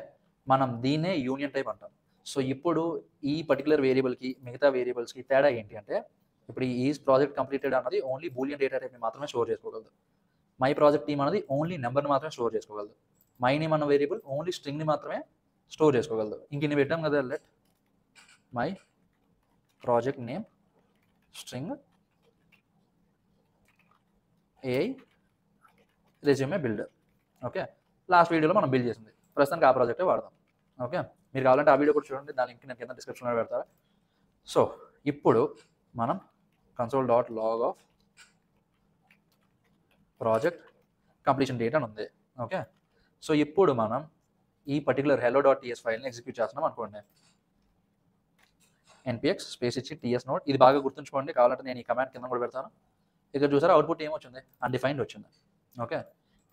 Speaker 1: మనం దీన్నే యూనియన్ టైప్ అంటాం. సో ఇప్పుడు ఈ పర్టికులర్ వేరియబుల్కి మిగతా వేరియబుల్స్కి తేడా ఏంటి అంటే, ఇప్పుడు ఈ ప్రాజెక్ట్ కంప్లీటెడ్ అన్నది ఓన్లీ బూలియన్ డేటా టైప్ని మాత్రమే స్టోర్ చేసుకోగలదు. మై ప్రాజెక్ట్ టీమ్ అనేది ఓన్లీ నెంబర్ని మాత్రమే స్టోర్ చేసుకోగలదు. మై నేమ్ అన్న వేరియబుల్ ఓన్లీ స్ట్రింగ్ని మాత్రమే స్టోర్ చేసుకోగలదు. ఇంక ఇన్ని పెట్టాం కదా, let my project name string AI resume builder. Okay, last వీడియోలో మనం బిల్డ్ చేసింది, ప్రస్తుతానికి ఆ ప్రాజెక్టే వాడదాం. ఓకే, మీరు కావాలంటే ఆ వీడియో కూడా చూడండి, దాని లింక్ నేను కింద డిస్క్రిప్షన్లో పెడతాను. సో ఇప్పుడు మనం console.log of project completion date అని ఉంది. ఓకే, సో ఇప్పుడు మనం ఈ పర్టికులర్ hello.ts ఫైల్ని ఎగ్జిక్యూట్ చేస్తున్నాం అనుకోండి. npx స్పేస్ ఇచ్చి ts నోట్. ఇది బాగా గుర్తుంచుకోండి, కావాలంటే నేను ఈ కమాండ్ కింద కూడా పెడతాను. ఇక్కడ చూసారా అవుట్పుట్ ఏమొచ్చింది? అన్డిఫైన్డ్ వచ్చింది. ఓకే,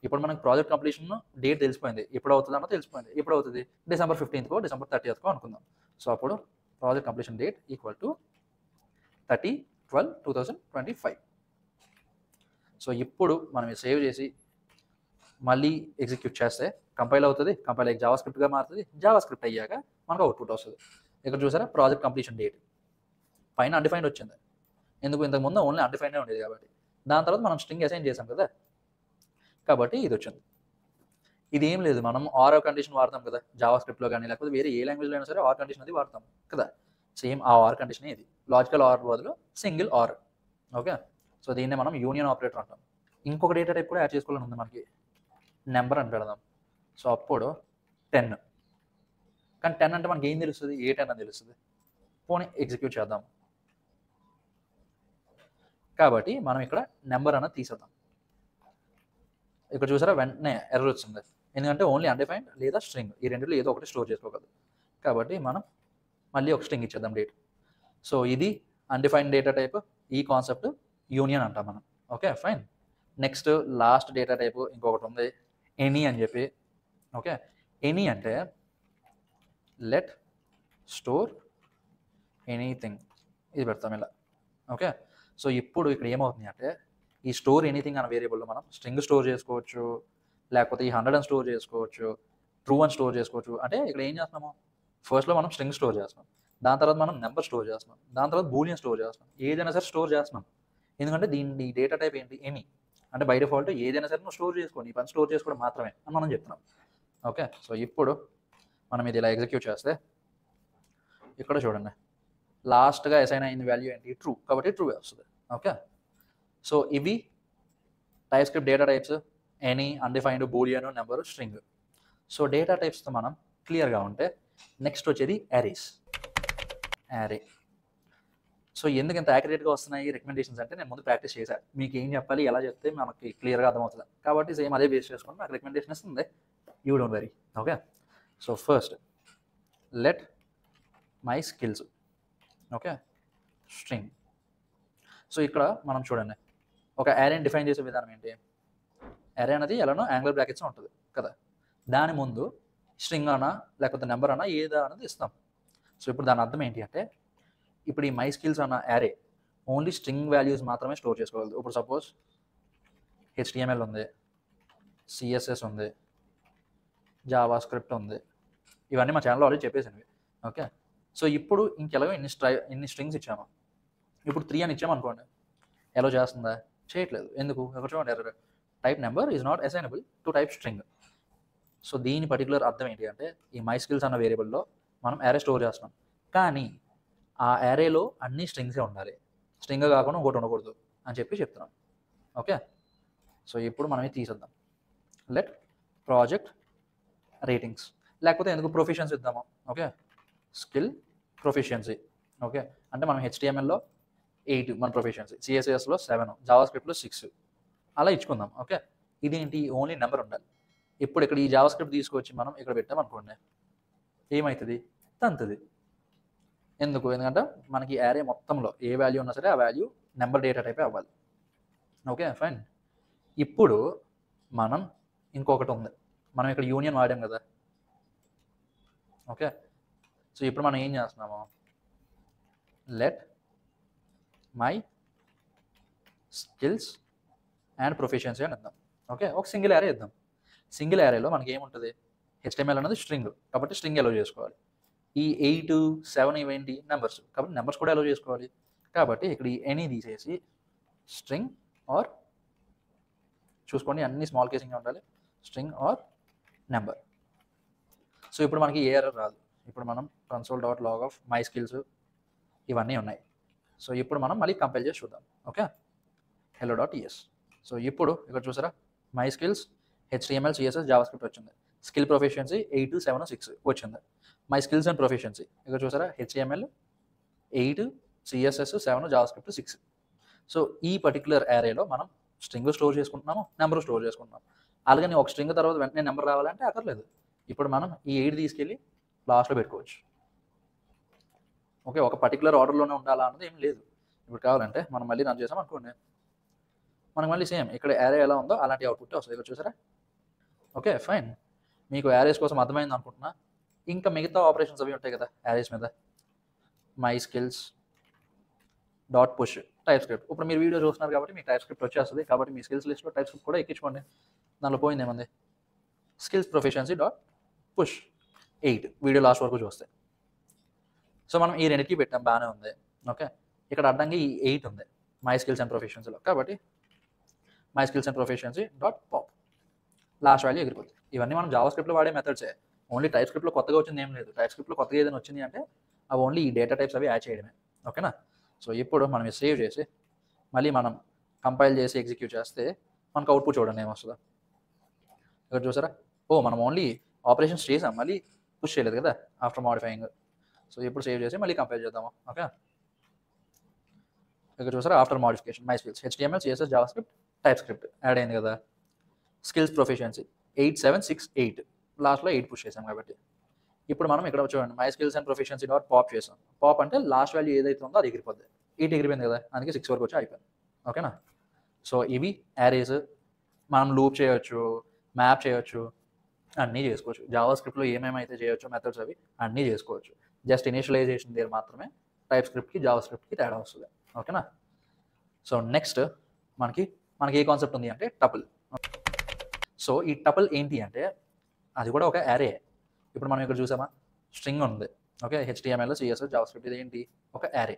Speaker 1: ఇప్పుడు మనకి ప్రాజెక్ట్ కంప్లీషన్ డేట్ తెలిసిపోయింది, ఎప్పుడు అవుతుంది అన్నది తెలిసిపోయింది. ఎప్పుడు అవుతుంది? డిసెంబర్ 15th డిసెంబర్ 30th అనుకుందాం. సో అప్పుడు project completion date equal to 30/12/2025. So ఇప్పుడు మనం సేవ్ చేసి మళ్ళీ ఎగ్జిక్యూట్ చేస్తే కంపైల్ అవుతుంది. కంపైల్ అయ్యి జావాస్క్రిప్ట్గా మారుతుంది. జావాస్క్రిప్ట్ అయ్యాక మనకు అవుట్పుట్ వస్తుంది. ఇక్కడ చూసారా ప్రాజెక్ట్ కంప్లీషన్ డేట్ పైన అన్డిఫైన్డ్ వచ్చింది. ఎందుకు? ఇంతకుముందు ఓన్లీ అన్డిఫైన్డే ఉండేది కాబట్టి. దాని తర్వాత మనం స్ట్రింగ్ అసైన్ చేసాం కదా, కాబట్టి ఇది వచ్చింది. ఇది ఏం లేదు, మనం ఆర్ కండిషన్ వాడతాం కదా జావాస్క్రిప్ట్లో కానీ, లేకపోతే వేరే ఏ లాంగ్వేజ్లో అయినా సరే ఆర్ కండిషన్ అది వాడతాం కదా. సేమ్ ఆ ఆర్ కండిషన్ ఇది, లాజికల్ ఆర్ బదులు సింగిల్ ఆర్. ఓకే, సో దీన్నే మనం యూనియన్ ఆపరేటర్ అంటాం. ఇంకొక డేటా టైప్ కూడా యాడ్ చేసుకోవాలని ఉంది మనకి, నెంబర్ అని పెడదాం. సో అప్పుడు 10. కానీ 10 అంటే మనకి ఏం తెలుస్తుంది? ఏ 10 అని తెలుస్తుంది. పోనీ ఎగ్జిక్యూట్ చేద్దాం. కాబట్టి మనం ఇక్కడ నెంబర్ అన్నది తీసేద్దాం. ఇక్కడ చూసారా వెంటనే ఎర్రర్ వచ్చింది, ఎందుకంటే ఓన్లీ అన్డిఫైన్డ్ లేదా స్ట్రింగ్, ఈ రెండిలో ఏదో ఒకటి స్టోర్ చేసుకోగలదు. కాబట్టి మనం మళ్ళీ ఒక స్ట్రింగ్ ఇచ్చేద్దాం డేట్. సో ఇది అన్డిఫైన్డ్ డేటా టైప్. ఈ కాన్సెప్ట్ యూనియన్ అంటాం మనం. Okay fine. Next last data type ఇంకొకటి ఉంది, ఎనీ అని చెప్పి. ఓకే, ఎనీ అంటే లెట్ స్టోర్ ఎనీథింగ్, ఇది పెడతాం ఇలా. ఓకే, సో ఇప్పుడు ఇక్కడ ఏమవుతుంది అంటే, ఈ స్టోర్ ఎనీథింగ్ అనే వేరియబుల్లో మనం స్ట్రింగ్ స్టోర్ చేసుకోవచ్చు, లేకపోతే ఈ 100 అని స్టోర్ చేసుకోవచ్చు, ట్రూ అని స్టోర్ చేసుకోవచ్చు. అంటే ఇక్కడ ఏం చేస్తున్నాము, ఫస్ట్లో మనం స్ట్రింగ్ స్టోర్ చేస్తున్నాం, దాని తర్వాత మనం నెంబర్ స్టోర్ చేస్తున్నాం, దాని తర్వాత బూలియన్ స్టోర్ చేస్తున్నాం, ఏదైనా సరే స్టోర్ చేస్తున్నాం. ఎందుకంటే దీని డేటా టైప్ ఏంటి? ఎనీ. అంటే బై డిఫాల్ట్ ఏదైనా సరే నువ్వు స్టోర్ చేసుకోండి, ఈ పని స్టోర్ చేసుకోవడం మాత్రమే అని మనం చెప్తున్నాం. ఓకే, సో ఇప్పుడు మనం ఇది ఇలా ఎగ్జిక్యూట్ చేస్తే ఇక్కడ చూడండి, లాస్ట్గా అసైన్ అయిన వాల్యూ ఏంటి? ట్రూ. కాబట్టి ట్రూ వస్తుంది. ఓకే, సో ఇవి type script data types, any, undefined, boolean, number, string. So data టైప్స్తో మనం క్లియర్గా ఉంటే నెక్స్ట్ వచ్చేది యారీస్. యారీ. సో ఎందుకు ఇంత యాక్యురేట్గా వస్తున్నాయి రికమెండేషన్స్ అంటే, నేను ముందు ప్రాక్టీస్ చేశాను, మీకు ఏం చెప్పాలి, ఎలా చెప్తే మనకి క్లియర్గా అర్థమవుతుంది. కాబట్టి సేమ్ అదే బేస్ చేసుకొని నాకు రికమెండేషన్ ఇస్తుంది, you don't very. Okay, so first let my skills. Okay, string. So ఇక్కడ మనం చూడండి, ఒక యారేని డిఫైన్ చేసే విధానం ఏంటి? యారే అనేది ఎలానో యాంగులర్ బ్రాకెట్స్ ఉంటుంది కదా, దాని ముందు స్ట్రింగ్ అన్నా లేకపోతే నెంబర్ అన్నా ఏదా అనేది ఇస్తాం. సో ఇప్పుడు దాని అర్థం ఏంటి అంటే, ఇప్పుడు ఈ మై స్కిల్స్ అన్న యారే ఓన్లీ స్ట్రింగ్ వాల్యూస్ మాత్రమే స్టోర్ చేసుకోగలదు. ఇప్పుడు సపోజ్ HTML ఉంది, CSS ఉంది, జావా స్క్రిప్ట్ ఉంది, ఇవన్నీ మా ఛానల్లో ఆల్రెడీ చెప్పేసినవి. ఓకే, సో ఇప్పుడు ఇంకెలాగో ఇన్ని స్ట్రింగ్స్ ఇచ్చాము, ఇప్పుడు 3 అని ఇచ్చామనుకోండి, ఎలా చేస్తుందా? చేయట్లేదు. ఎందుకు? ఒకటి చూడండి, error, type number is not assignable to type string. So దీని పర్టికులర్ అర్థం ఏంటి అంటే, ఈ మై స్కిల్స్ అన్న వేరియబుల్లో మనం యారే స్టోర్ చేస్తున్నాం, కానీ ఆ యారేలో అన్ని స్ట్రింగ్సే ఉండాలి, స్ట్రింగ్ కాకుండా ఇంకోటి ఉండకూడదు అని చెప్పి చెప్తున్నాం. ఓకే, సో ఇప్పుడు మనం ఇది తీసేద్దాం. లెట్ ప్రాజెక్ట్ రేటింగ్స్, లేకపోతే ఎందుకు ప్రొఫెషన్స్ ఇద్దాము. Okay, skill proficiency. ఓకే, అంటే మనం హెచ్టిఎంఎల్లో 8 మన ప్రొఫిషియన్సీ, సిఎస్ఎస్లో 7, జావాస్క్రిప్ట్లో 6 అలా ఇచ్చుకుందాం. ఓకే, ఇదేంటి ఓన్లీ నెంబర్ ఉండాలి. ఇప్పుడు ఇక్కడ ఈ జావాస్క్రిప్ట్ తీసుకొచ్చి మనం ఇక్కడ పెట్టామనుకోండి, ఏమవుతుంది? తంతుది. ఎందుకు? ఎందుకంటే మనకి యారే మొత్తంలో ఏ వాల్యూ ఉన్నా సరే ఆ వాల్యూ నెంబర్ డేటా టైపే అవ్వాలి. Okay fine. ఇప్పుడు మనం ఇంకొకటి ఉంది, మనం ఇక్కడ యూనియన్ వాడాం కదా. ఓకే, సో ఇప్పుడు మనం ఏం చేస్తున్నాము, let my skills and proficiency అని ఇద్దాం. ఓకే, ఒక సింగిల్ యారే ఇద్దాం. సింగిల్ యారేలో మనకి ఏముంటుంది, హెచ్టిఎంఎల్ అనేది స్ట్రింగ్ కాబట్టి స్ట్రింగ్ ఎలో చేసుకోవాలి. ఈ 8, 7 ఇవేంటి నెంబర్స్ కాబట్టి నెంబర్స్ కూడా ఎలో చేసుకోవాలి. కాబట్టి ఇక్కడ ఈ ఎనీ తీసేసి స్ట్రింగ్ ఆర్, చూసుకోండి అన్ని స్మాల్ కేసింగ్ ఉండాలి, స్ట్రింగ్ ఆర్ నెంబర్. సో ఇప్పుడు మనకి ఏ ఎర్రర్ రాదు. ఇప్పుడు మనం console.log ఆఫ్ మై స్కిల్స్ ఇవన్నీ ఉన్నాయి. సో ఇప్పుడు మనం మళ్ళీ కంపైల్ చేసి చూద్దాం. Okay, hello.ts. సో ఇప్పుడు ఇక్కడ చూసారా, my skills HTML CSS JavaScript వచ్చింది. స్కిల్ ప్రొఫిషియన్సీ 8, 7, 6 వచ్చింది. మై స్కిల్స్ అండ్ ప్రొఫిషియన్సీ ఇక్కడ చూసారా, HTML 8, CSS 7, జావాస్క్రిప్ట్ 6. సో ఈ పర్టికులర్ యారేలో మనం స్ట్రింగ్ స్టోర్ చేసుకుంటున్నాము, నెంబర్ స్టోర్ చేసుకుంటున్నాము. అలాగని ఒక స్ట్రింగ్ తర్వాత వెంటనే నెంబర్ రావాలంటే అక్కర్లేదు. ఇప్పుడు మనం ఈ 8 తీసుకెళ్ళి లాస్ట్లో పెట్టుకోవచ్చు. ఓకే, ఒక పర్టికులర్ ఆర్డర్లోనే ఉండాలా అన్నది ఏం లేదు. ఇప్పుడు కావాలంటే మనం మళ్ళీ రన్ చేసాం అనుకోండి, మనకు మళ్ళీ సేమ్ ఇక్కడ యారే ఎలా ఉందో అలాంటి అవుట్పుట్ వస్తుంది. ఇక్కడ చూసారా. ఓకే ఫైన్, మీకు యారేస్ కోసం అర్థమైంది అనుకుంటున్నా. ఇంకా మిగతా ఆపరేషన్స్ అవి ఉంటాయి కదా యారేస్ మీద, my skills dot push type script. ఇప్పుడు మీరు వీడియో చూస్తున్నారు కాబట్టి మీకు టైప్ స్క్రిప్ట్ వచ్చేస్తుంది. కాబట్టి మీ స్కిల్స్ లిస్ట్లో టైప్ స్క్రిప్ట్ కూడా ఎక్కించుకోండి. దానిలో పోయింది ఏమంది, skills proficiency dot push 8 video last వరకు చూస్తే. సో మనం ఈ రెండుకి పెట్టాం, బాగానే ఉంది. ఓకే, ఇక్కడ అడ్డంగా ఈ 8 ఉంది మై స్కిల్స్ అండ్ ప్రొఫిషియన్సీలో. కాబట్టి my skills and proficiency dot pop last value ఎగిరిపోతుంది. ఇవన్నీ మనం జావాస్క్రిప్ట్లో వాడే మెథడ్సే. ఓన్లీ టైప్ స్క్రిప్ట్లో కొత్తగా వచ్చింది ఏం లేదు. టైప్ స్క్రిప్ట్లో కొత్తగా ఏదైనా వచ్చింది అంటే అవి ఓన్లీ ఈ డేటా టైప్స్ అవి యాడ్ చేయడమే. ఓకేనా. సో ఇప్పుడు మనం సేవ్ చేసి మళ్ళీ మనం కంపైల్ చేసి ఎగ్జిక్యూట్ చేస్తే మనకు అవుట్పుట్ చూడండి ఏమొస్తుందో. ఇక్కడ చూసారా, ఓ మనం ఓన్లీ ఆపరేషన్స్ చేసాం, మళ్ళీ పుష్ చేయలేదు కదా ఆఫ్టర్ మాడిఫైయింగ్. సో ఇప్పుడు సేవ్ చేసి మళ్ళీ కంపైల్ చేద్దాము. ఓకే, ఇక్కడ చూసారా, after modification my skills HTML CSS JavaScript type script add అయింది కదా. స్కిల్స్ ప్రొఫిషియన్సీ 8, 7, 6, 8 లాస్ట్లో 8 పుష్ చేసాం. కాబట్టి ఇప్పుడు మనం ఇక్కడ చూడండి, my skills and proficiency dot pop చేసాం. పాప్ అంటే లాస్ట్ వాల్యూ ఏదైతే ఉందో అది ఎగిరిపోద్ది. 8 ఎగిరిపోయింది కదా, అందుకే 6 వరకు వచ్చి అయిపోయింది. ఓకేనా. సో ఇవి యారేస్. మనం లూప్ చేయొచ్చు, మ్యాప్ చేయొచ్చు, అన్నీ చేసుకోవచ్చు. జావాస్క్రిప్ట్లో ఏమేమైతే చేయొచ్చు మెథడ్స్ అవి అన్నీ చేసుకోవచ్చు. జస్ట్ ఇనిషియలైజేషన్ దగ్గర మాత్రమే టైప్ స్క్రిప్ట్కి జావాస్క్రిప్ట్కి తేడా వస్తుంది. ఓకేనా. సో నెక్స్ట్ మనకి ఏ కాన్సెప్ట్ ఉంది అంటే టపుల్. సో ఈ టపుల్ ఏంటి అంటే అది కూడా ఒక యారే. ఇప్పుడు మనం ఇక్కడ చూసామా, స్ట్రింగ్ ఉంది. ఓకే, HTML CSS జావాస్క్రిప్ట్ ఇది ఏంటి, ఒక యారే.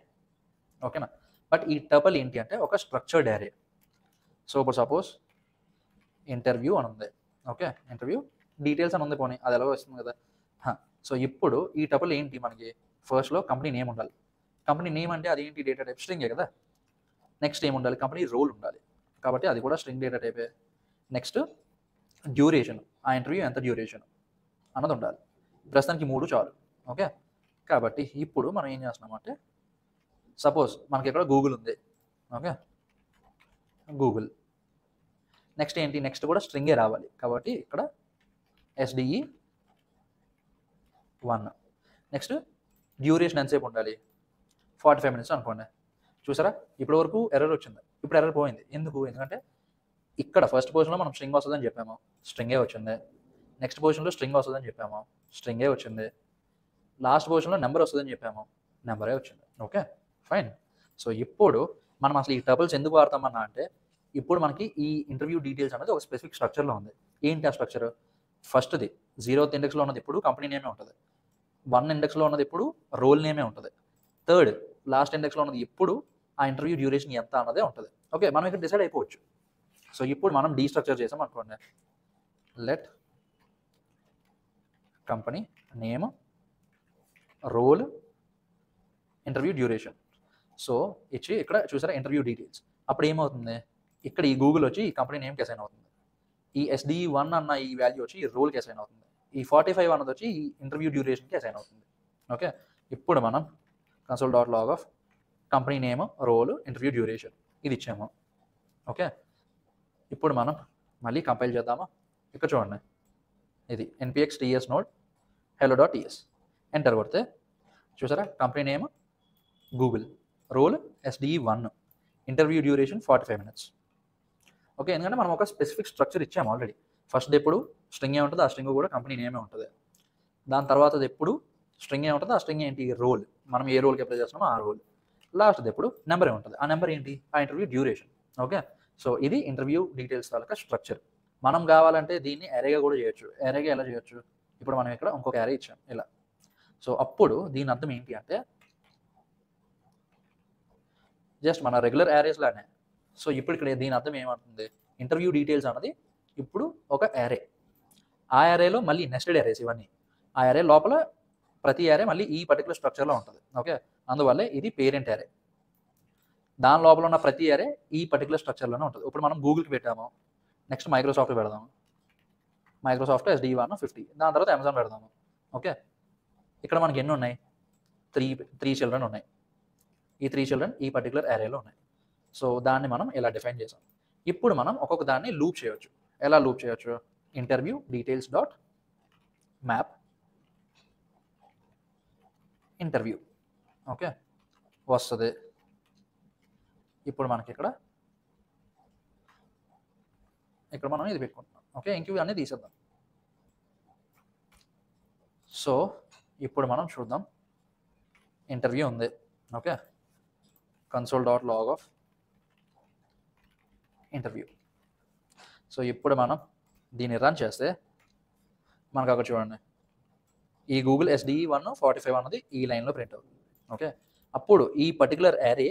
Speaker 1: ఓకేనా. బట్ ఈ టపుల్ ఏంటి అంటే ఒక స్ట్రక్చర్డ్ యారే. సో ఇప్పుడు సపోజ్ ఇంటర్వ్యూ అని ఉంది. ఓకే, ఇంటర్వ్యూ డీటెయిల్స్ అని ఉంది, పోనీ అది ఎలా వస్తుంది కదా. సో ఇప్పుడు ఈ టపుల్ ఏంటి, మనకి ఫస్ట్లో కంపెనీ నేమ్ ఉండాలి. కంపెనీ నేమ్ అంటే అది ఏంటి, డేటా టైప్ స్ట్రింగే కదా. నెక్స్ట్ ఏం ఉండాలి, కంపెనీ రోల్ ఉండాలి కాబట్టి అది కూడా స్ట్రింగ్ డేటా టైపే. నెక్స్ట్ డ్యూరేషన్, ఆ ఇంటర్వ్యూ ఎంత డ్యూరేషన్ అన్నది ఉండాలి. ప్రస్తుతానికి 3 చాలు. ఓకే, కాబట్టి ఇప్పుడు మనం ఏం చేస్తున్నాం అంటే సపోజ్ మనకి ఇక్కడ గూగుల్ ఉంది. Okay, Google. నెక్స్ట్ ఏంటి, నెక్స్ట్ కూడా స్ట్రింగే రావాలి కాబట్టి ఇక్కడ SDE 1. నెక్స్ట్ డ్యూరేషన్ ఎంతసేపు ఉండాలి, 45 minutes అనుకోండి. చూసారా, ఇప్పటి వరకు ఎర్రర్ వచ్చింది, ఇప్పుడు ఎర్రర్ పోయింది. ఎందుకంటే ఇక్కడ ఫస్ట్ పొజిషన్లో మనం స్ట్రింగ్ వస్తుందని చెప్పాము, స్ట్రింగే వచ్చింది. నెక్స్ట్ పొజిషన్లో స్ట్రింగ్ వస్తుందని చెప్పాము, స్ట్రింగే వచ్చింది. లాస్ట్ పొజిషన్లో నెంబర్ వస్తుందని చెప్పాము, నెంబరే వచ్చింది. Okay fine. సో ఇప్పుడు మనం అసలు ఈ టపుల్స్ ఎందుకు వాడతామన్నా అంటే ఇప్పుడు మనకి ఈ ఇంటర్వ్యూ డీటెయిల్స్ అనేది ఒక స్పెసిఫిక్ స్ట్రక్చర్లో ఉంది. ఏంటి ఆ స్ట్రక్చర్, ఫస్ట్ది 0th ఇండెక్స్లో ఉన్నది ఇప్పుడు కంపెనీ నేమే ఉంటుంది. 1 ఇండెక్స్లో ఉన్నది ఇప్పుడు రోల్ నేమే ఉంటుంది. 3rd లాస్ట్ ఇండెక్స్లో ఉన్నది ఇప్పుడు ఆ ఇంటర్వ్యూ డ్యూరేషన్ ఎంత అన్నదే ఉంటుంది. ఓకే, మనం ఇక్కడ డిసైడ్ అయిపోవచ్చు. సో ఇప్పుడు మనం డీస్ట్రక్చర్ చేసాం అనుకోండి, let company name role interview duration. So ఇచ్చి ఇక్కడ చూసారా ఇంటర్వ్యూ డీటెయిల్స్. అప్పుడు ఏమవుతుంది, ఇక్కడ ఈ గూగుల్ వచ్చి ఈ కంపెనీ నేమ్కి అసైన్ అవుతుంది. ఈ SDE 1 అన్న ఈ వాల్యూ వచ్చి ఈ రోల్కి అసైన్ అవుతుంది. ఈ 45 అన్నది వచ్చి ఈ ఇంటర్వ్యూ డ్యూరేషన్కి అసైన్ అవుతుంది. ఓకే, ఇప్పుడు మనం console dot log of company name, role, interview duration ఇది ఇచ్చాము. ఓకే, ఇప్పుడు మనం మళ్ళీ కంపైల్ చేద్దామా? ఇక్కడ చూడండి, ఇది npx ts node hello.ts enter కొడితే చూసారా, company name Google, role SDE1, interview duration 45 minutes. Okay, ఎందుకంటే మనం ఒక స్పెసిఫిక్ స్ట్రక్చర్ ఇచ్చాము ఆల్రెడీ. ఫస్ట్ ఎప్పుడు స్ట్రింగ్ ఏ ఉంటుంది, ఆ స్ట్రింగ్ కూడా కంపెనీ నేమే ఉంటుంది. దాని తర్వాత ఎప్పుడు స్ట్రింగ్ ఏ ఉంటుంది, ఆ స్ట్రింగ్ ఏంటి, రోల్, మనం ఏ రోల్కి అప్లై చేస్తున్నామో ఆ రోల్. లాస్ట్ ఎప్పుడు నెంబరే ఉంటుంది, ఆ నెంబర్ ఏంటి, ఆ ఇంటర్వ్యూ డ్యూరేషన్. ఓకే, సో ఇది ఇంటర్వ్యూ డీటెయిల్స్ తాలూకా స్ట్రక్చర్. మనం కావాలంటే దీన్ని అరేగా కూడా చేయొచ్చు. అరేగా ఎలా చేయొచ్చు, ఇప్పుడు మనం ఇక్కడ ఇంకొక అరే ఇచ్చాం ఇలా. సో అప్పుడు దీని అర్థం ఏంటి అంటే జస్ట్ మన రెగ్యులర్ యారేస్ లానే. సో ఇప్పుడు ఇక్కడ దీని అర్థం ఏమవుతుంది, ఇంటర్వ్యూ డీటెయిల్స్ అన్నది ఇప్పుడు ఒక యారే. ఆ యారేలో మళ్ళీ నెస్టెడ్ యారేస్ ఇవన్నీ. ఆ యారే లోపల ప్రతి యారే మళ్ళీ ఈ పర్టికులర్ స్ట్రక్చర్లో ఉంటుంది. ఓకే, అందువల్లే ఇది పేరెంట్ యారే. దాని లోపల ఉన్న ప్రతి యారే ఈ పర్టికులర్ స్ట్రక్చర్లోనే ఉంటుంది. ఇప్పుడు మనం గూగుల్కి పెట్టాము, నెక్స్ట్ మైక్రోసాఫ్ట్ పెడదాము, మైక్రోసాఫ్ట్ SDE1 50, దాని తర్వాత అమెజాన్ పెడదాము. ఓకే, ఇక్కడ మనకి ఎన్ని ఉన్నాయి, త్రీ చిల్డ్రన్ ఉన్నాయి. ఈ 3 చిల్డ్రన్ ఈ పర్టికులర్ యారేలో ఉన్నాయి. సో దాన్ని మనం ఇలా డిఫైన్ చేసాం. ఇప్పుడు మనం ఒక్కొక్క దాన్ని లూప్ చేయొచ్చు. ఎలా లూప్ చేయొచ్చు, interview details dot map interview. Okay, వస్తుంది. ఇప్పుడు మనకి ఇక్కడ మనం ఇది పెట్టుకుంటున్నాం. ఓకే, ఇంక ఇవన్నీ తీసేద్దాం. సో ఇప్పుడు మనం చూద్దాం, ఇంటర్వ్యూ ఉంది. Okay, console dot log of interview. So ఇప్పుడు మనం దీన్ని రన్ చేస్తే మనకు అక్కడ చూడండి, ఈ గూగుల్ SDE1 45 అన్నది ఈ లైన్లో ప్రింట్ అవుతుంది. ఓకే, అప్పుడు ఈ పర్టికులర్ యారే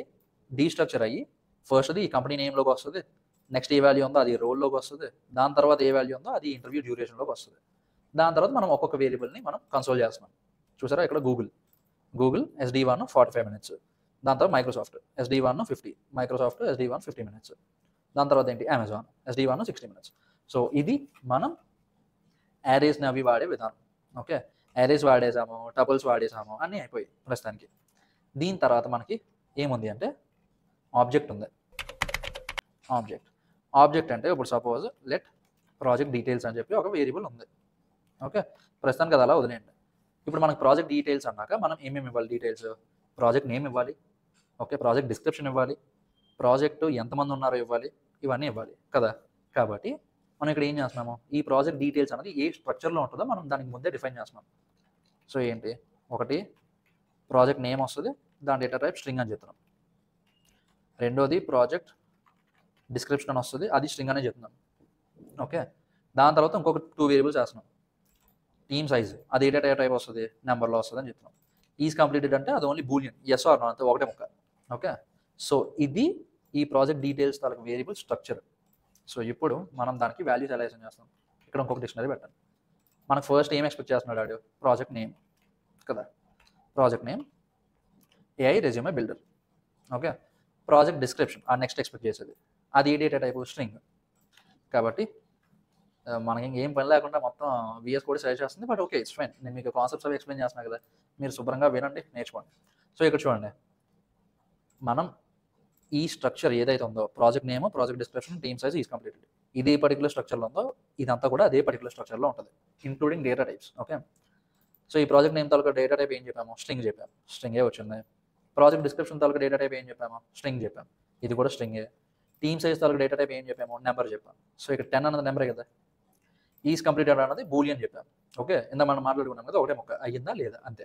Speaker 1: డీస్ట్రక్చర్ అయ్యి ఫస్ట్ది ఈ కంపెనీ నేమ్లోకి వస్తుంది, నెక్స్ట్ ఏ వాల్యూ ఉందో అది రోల్లోకి వస్తుంది, దాని తర్వాత ఏ వాల్యూ ఉందో అది ఇంటర్వ్యూ డ్యూరేషన్లోకి వస్తుంది. దాని తర్వాత మనం ఒక్కొక్క వేరియబుల్ని మనం కన్సోల్ చేస్తున్నాం. చూసారా, ఇక్కడ గూగుల్ SDE1 45 minutes, దాని తర్వాత Microsoft SDE1 50, Microsoft SDE1 50 minutes, దాని తర్వాత ఏంటి, అమెజాన్ SDE1 60 minutes. సో ఇది మనం యారేస్ని అవి వాడే విధానం. ఓకే, యారేస్ వాడేసాము, టపుల్స్ వాడేసాము, అన్నీ అయిపోయి ప్రస్తుతానికి. దీని తర్వాత మనకి ఏముంది అంటే ఆబ్జెక్ట్ ఉంది. ఆబ్జెక్ట్ అంటే ఇప్పుడు సపోజ్ లెట్ ప్రాజెక్ట్ డీటెయిల్స్ అని చెప్పి ఒక వేరియబుల్ ఉంది. ఓకే, ప్రస్తుతానికి అది అలా వదిలేయండి. ఇప్పుడు మనకు ప్రాజెక్ట్ డీటెయిల్స్ అన్నాక మనం ఏమేమి ఇవ్వాలి, డీటెయిల్స్, ప్రాజెక్ట్ నేమ్ ఇవ్వాలి. ఓకే, ప్రాజెక్ట్ డిస్క్రిప్షన్ ఇవ్వాలి, ప్రాజెక్టు ఎంతమంది ఉన్నారో ఇవ్వాలి, ఇవన్నీ ఇవ్వాలి కదా. కాబట్టి మనం ఇక్కడ ఏం చేస్తున్నాము, ఈ ప్రాజెక్ట్ డీటెయిల్స్ అనేది ఏ స్ట్రక్చర్లో ఉంటుందో మనం దానికి ముందే డిఫైన్ చేస్తున్నాం. సో ఏంటి, ఒకటి ప్రాజెక్ట్ నేమ్ వస్తుంది, దాని డేటా టైప్ స్ట్రింగ్ అని చెప్తున్నాం. రెండోది ప్రాజెక్ట్ డిస్క్రిప్షన్ వస్తుంది, అది స్ట్రింగ్ అనే చెప్తున్నాం. ఓకే, దాని తర్వాత ఇంకొక 2 వేరియబుల్స్ వేస్తున్నాం. టీమ్ సైజ్ అది ఏ డేటా టైప్ వస్తుంది, నెంబర్లో వస్తుంది అని చెప్తున్నాం. ఈజ్ కంప్లీటెడ్ అంటే అది only boolean, yes or no, అంతే, ఒకటే ముక్క. ఓకే, సో ఇది ఈ ప్రాజెక్ట్ డీటెయిల్స్ తాలూకు వేరియబుల్ స్ట్రక్చర్. సో ఇప్పుడు మనం దానికి వాల్యూస్ ఎలా అసైన్ చేస్తాం, ఇక్కడ ఇంకొక డిక్షనరీ పెట్టండి. మనకు ఫస్ట్ ఏం ఎక్స్పెక్ట్ చేస్తున్నాడు ఆడు, ప్రాజెక్ట్ నేమ్ కదా, project name AI resume builder. Okay, project description ఆ నెక్స్ట్ ఎక్స్పెక్ట్ చేసేది, అది ఏ డేటా టైప్, స్ట్రింగ్. కాబట్టి మనకి ఇంకేం పని లేకుండా మొత్తం VS కోడ్ సజెస్ట్ చేస్తుంది. బట్ ఓకే, ఇట్స్ ఫైన్, నేను మీకు కాన్సెప్ట్స్ అవి ఎక్స్ప్లెయిన్ చేస్తున్నాను కదా, మీరు శుభ్రంగా వినండి, నేర్చుకోండి. సో ఇక్కడ చూడండి, మనం ఈ స్ట్రక్చర్ ఏదైతే ఉందో, project name, project description, team size, is completed, ఇదే పర్టికులర్ స్ట్రక్చర్లో ఉందో ఇదంతా కూడా అదే పర్టికులర్ స్ట్రక్చర్లో ఉంటుంది, including data types. Okay, so ఈ ప్రాజెక్ట్ నేమ్ తాలూకా డేటా టైప్ ఏం చెప్పాము, స్ట్రింగ్ చెప్పాము, స్ట్రింగే వచ్చింది. ప్రాజెక్ట్ డిస్క్రిప్షన్ తాలూకా డేటా టైప్ ఏం చెప్పాము, స్ట్రింగ్ చెప్పాము, ఇది కూడా స్ట్రింగే. టీమ్ సైజ్ తాలూకా డేటా టైప్ ఏం చెప్పాము, నెంబర్ చెప్పాము. సో ఇక్కడ 10 అన్నది నెంబరే కదా. ఈజ్ కంప్లీటెడ్ అన్నది బూలియన్ చెప్పాము. ఓకే, ఇందా మనం మాట్లాడుకున్నాం కదా, ఒకటే మొక్క అయ్యిందా లేదా అంతే.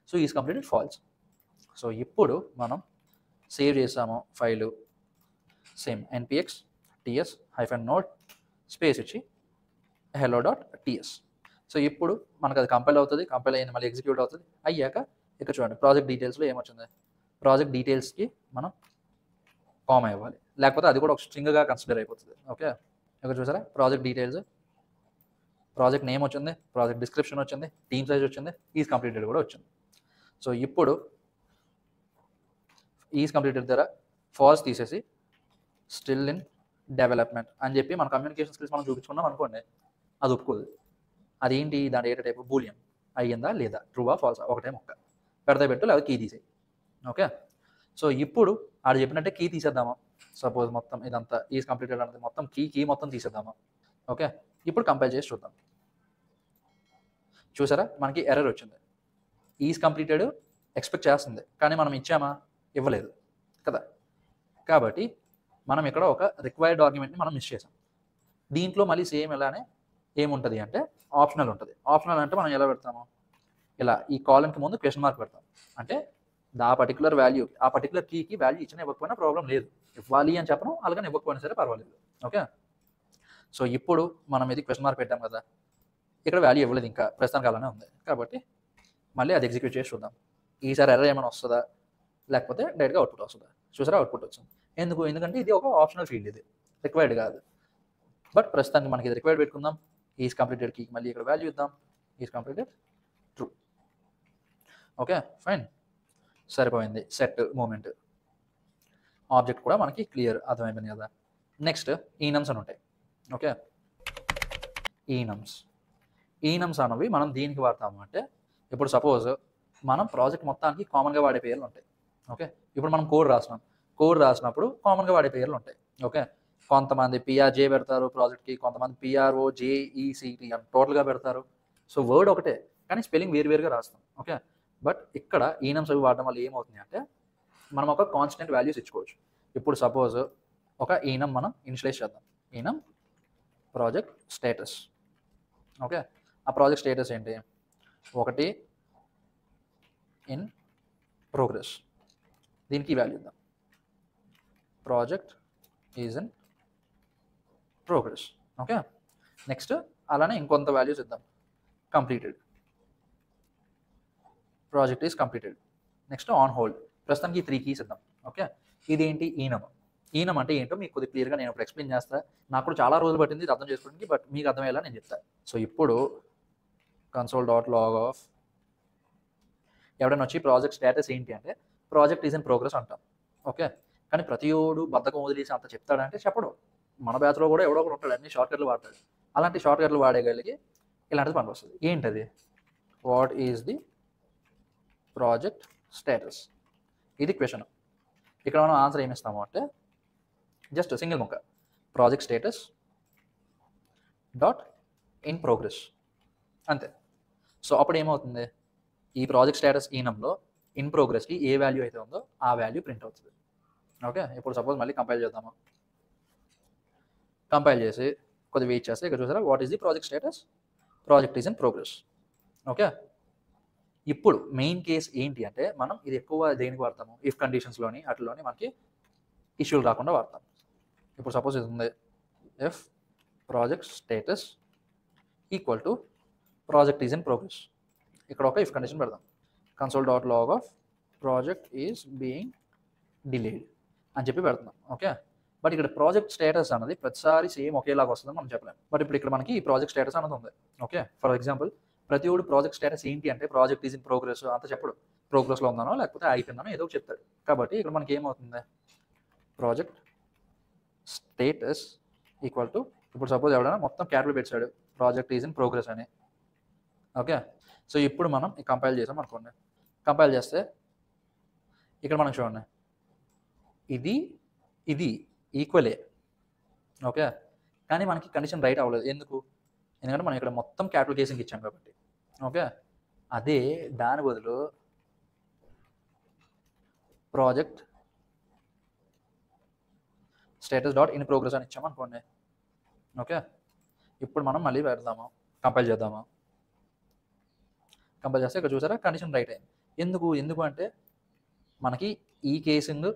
Speaker 1: So is completed false. So ఇప్పుడు మనం సేవ్ చేసాము file, same npx ts-node space ఇచ్చి hello.ts. సో ఇప్పుడు మనకు అది కంపైల్ అవుతుంది, కంపైల్ అయ్యింది, మళ్ళీ ఎగ్జిక్యూట్ అవుతుంది. అయ్యాక ఇక్కడ చూడండి, ప్రాజెక్ట్ డీటెయిల్స్లో ఏమొచ్చింది, ప్రాజెక్ట్ డీటెయిల్స్కి మనం కామా ఇవ్వాలి, లేకపోతే అది కూడా ఒక స్ట్రింగ్గా కన్సిడర్ అయిపోతుంది. ఓకే, ఇక్కడ చూసారా, ప్రాజెక్ట్ డీటెయిల్స్, ప్రాజెక్ట్ నేమ్ వచ్చింది, ప్రాజెక్ట్ డిస్క్రిప్షన్ వచ్చింది, టీమ్ సైజ్ వచ్చింది, ఈజ్ కంప్లీటెడ్ కూడా వచ్చింది. సో ఇప్పుడు ఈజ్ కంప్లీటెడ్ దగ్గర ఫాల్స్ తీసేసి స్టిల్ ఇన్ డెవలప్మెంట్ అని చెప్పి మన కమ్యూనికేషన్ స్కిల్స్ మనం చూపించుకున్నాం అనుకోండి, అది ఒప్పుకోదు. అదేంటి, దాని డేటా టైప్ బూలియన్, అయ్యిందా లేదా, ట్రూవా ఫాల్సా, ఒకటే మొక్క పెడితే పెట్టు లేదా కీ తీసేయి. ఓకే, సో ఇప్పుడు ఆడు చెప్పినట్టే కీ తీసేద్దామా. సపోజ్ మొత్తం ఇదంతా ఈజ్ కంప్లీటెడ్ అనేది మొత్తం కీ మొత్తం తీసేద్దామా. ఓకే, ఇప్పుడు కంపైల్ చేసి చూద్దాం. చూసారా మనకి ఎర్రర్ వచ్చింది. ఈజ్ కంప్లీటెడ్ ఎక్స్పెక్ట్ చేస్తుంది కానీ మనం ఇచ్చామా, ఇవ్వలేదు కదా. కాబట్టి మనం ఇక్కడ ఒక రిక్వైర్డ్ ఆర్గ్యుమెంట్ని మనం మిస్ చేసాం. దీంట్లో మళ్ళీ సేమ్ ఇలానే ఏముంటుంది అంటే ఆప్షనల్ ఉంటుంది. ఆప్షనల్ అంటే మనం ఎలా పెడతాము, ఇలా ఈ కాలమ్కి ముందు క్వశ్చన్ మార్క్ పెడతాం. అంటే ఆ పర్టికులర్ వాల్యూ ఆ పర్టికులర్ కీకి వాల్యూ ఇచ్చినా ఇవ్వకపోయినా ప్రాబ్లం లేదు, ఇవ్వాలి అని చెప్పడం అలాగని ఇవ్వకపోయినా సరే పర్వాలేదు. ఓకే, సో ఇప్పుడు మనం ఇది క్వశ్చన్ మార్క్ పెట్టాం కదా, ఇక్కడ వాల్యూ ఇవ్వలేదు ఇంకా ప్రస్తుతానికి అలానే ఉంది. కాబట్టి మళ్ళీ అది ఎగ్జిక్యూట్ చేసి చూద్దాం. ఈసారి ఎర్రర్ ఏమైనా వస్తుందా లేకపోతే డైరెక్ట్గా అవుట్పుట్ వస్తుందా. చూసారా అవుట్పుట్ వచ్చింది. ఎందుకంటే ఇది ఒక ఆప్షనల్ ఫీల్డ్, ఇది రిక్వైర్డ్ కాదు. బట్ ప్రస్తుతానికి మనకి ఇది రిక్వైర్డ్ పెట్టుకుందాం. ఈజ్ కంప్లీటెడ్ కీకి మళ్ళీ ఇక్కడ వాల్యూ ఇద్దాం, is completed true. Okay fine, సరిపోయింది. సెట్ మూమెంట్ ఆబ్జెక్ట్ కూడా మనకి క్లియర్ అర్థమైపోయింది కదా. నెక్స్ట్ ఈనమ్స్ అని ఉంటాయి. ఓకే, ఈనమ్స్ అనేవి మనం దీనికి వాడతాము అంటే ఇప్పుడు సపోజ్ మనం ప్రాజెక్ట్ మొత్తానికి కామన్గా వాడే పేర్లు ఉంటాయి. ఓకే, ఇప్పుడు మనం కోడ్ రాసినప్పుడు కామన్గా వాడే పేర్లు ఉంటాయి. ఓకే, కొంతమంది పిఆర్జే పెడతారు ప్రాజెక్ట్కి, కొంతమంది పిఆర్ఓజేఈసిటి అని టోటల్గా పెడతారు. సో వర్డ్ ఒకటే కానీ స్పెల్లింగ్ వేరువేరుగా రాస్తాం. ఓకే, బట్ ఇక్కడ ఈనమ్స్ అవి వాడడం వల్ల ఏమవుతుంది అంటే మనం ఒక కాన్స్టెంట్ వాల్యూస్ ఇచ్చుకోవచ్చు. ఇప్పుడు సపోజ్ ఒక ఈనమ్ మనం ఇనిషియలైజ్ చేద్దాం. ఈనమ్ ప్రాజెక్ట్ స్టేటస్. ఓకే, ఆ ప్రాజెక్ట్ స్టేటస్ ఏంటి, ఒకటి ఇన్ ప్రోగ్రెస్. దీనికి వాల్యూ ఇద్దాం, project is in progress. Okay, next అలానే ఇంకొంత వాల్యూస్ ఇద్దాం, completed, project is completed. Next on hold. ప్రస్తుతానికి ఈ 3 కీస్ ఇద్దాం. ఓకే, ఇదేంటి ఈనమ్ అంటే ఏంటో మీకు కొద్దిగా క్లియర్గా నేను ఇప్పుడు ఎక్స్ప్లెయిన్ చేస్తాను. నాకు కూడా చాలా రోజులు పట్టింది ఇది అర్థం చేసుకోవడానికి, బట్ మీకు అర్థమయ్యేలా నేను చెప్తాను. సో ఇప్పుడు console.log ఆఫ్ ఎవడైనా వచ్చి ప్రాజెక్ట్ స్టేటస్ ఏంటి అంటే ప్రాజెక్ట్ ఈజ్ ఇన్ ప్రోగ్రెస్ అంటాం. ఓకే, కానీ ప్రతియోడు బద్ధకం వదిలేసి అంత చెప్తాడంటే చెప్పడు. మన బ్యాచ్లో కూడా ఎవడో ఒకడు ఉంటాడు, అన్ని షార్ట్కట్లు వాడతాడు. అలాంటి షార్ట్కట్లు వాడేగలిగి ఇలాంటిది పనికి వస్తుంది. ఏంటది, what is the project status, ఇది క్వశ్చన్. ఇక్కడ మనం ఆన్సర్ ఏమి ఇస్తాము అంటే జస్ట్ సింగిల్ ముక్క, project status dot in progress అంతే. సో అప్పుడు ఏమవుతుంది, ఈ ప్రాజెక్ట్ స్టేటస్ ఈనంలో ఇన్ ప్రోగ్రెస్కి ఏ వాల్యూ అయితే ఉందో ఆ వాల్యూ ప్రింట్ అవుతుంది. ఓకే, ఇప్పుడు సపోజ్ మళ్ళీ కంపైల్ చేద్దాము. కంపైల్ చేసి కొద్దిగా వెయిట్ చేస్తే ఇక్కడ చూసారా what is the project status, project is in progress. Okay, ఇప్పుడు మెయిన్ కేస్ ఏంటి అంటే మనం ఇది ఎక్కువ దేనికి వాడతాము, ఇఫ్ కండిషన్స్లోని అట్లలోని మనకి ఇష్యూలు రాకుండా వాడతాం. ఇప్పుడు సపోజ్ ఇది ఉంది, if project status equal to project is in progress. ఇక్కడ ఒక ఇఫ్ కండిషన్ పెడదాం, console.log of project is being delayed అని చెప్పి పెడుతున్నాం. ఓకే, బట్ ఇక్కడ ప్రాజెక్ట్ స్టేటస్ అన్నది ప్రతిసారి సేమ్ ఒకేలాగా వస్తుందని మనం చెప్పలేము. బట్ ఇప్పుడు ఇక్కడ మనకి ఈ ప్రాజెక్ట్ స్టేటస్ అన్నది ఉంది. ఓకే, ఫర్ ఎగ్జాంపుల్ ప్రతి ఒడు ప్రాజెక్ట్ స్టేటస్ ఏంటి అంటే ప్రాజెక్ట్ ఈజ్ ఇన్ ప్రోగ్రెస్ అంత చెప్పడు, ప్రోగ్రెస్లో ఉందానో లేకపోతే అయిపోయిందానో ఏదో చెప్తాడు. కాబట్టి ఇక్కడ మనకి ఏమవుతుంది, ప్రాజెక్ట్ స్టేటస్ ఈక్వల్ టు ఇప్పుడు సపోజ్ ఎవడైనా మొత్తం క్యాపిటల్ పెట్టాడు ప్రాజెక్ట్ ఈజ్ ఇన్ ప్రోగ్రెస్ అని. ఓకే, సో ఇప్పుడు మనం కంపైల్ చేసాం అనుకోండి. కంపైల్ చేస్తే ఇక్కడ మనం చూడండి ఇది ఈక్వలే. ఓకే, కానీ మనకి కండిషన్ రైట్ అవ్వలేదు. ఎందుకంటే మనం ఇక్కడ మొత్తం క్యాపిటల్ కేసింగ్ ఇచ్చాం కాబట్టి. ఓకే, అదే దాని బదులు project status dot in progress అని ఇచ్చాము అనుకోండి. ఓకే, ఇప్పుడు మనం మళ్ళీ పెడదాము, కంపైల్ చేద్దాము. కంపైల్ చేస్తే ఇక్కడ చూసారా కండిషన్ రైట్ అయింది. ఎందుకు అంటే మనకి ఈ కేసింగ్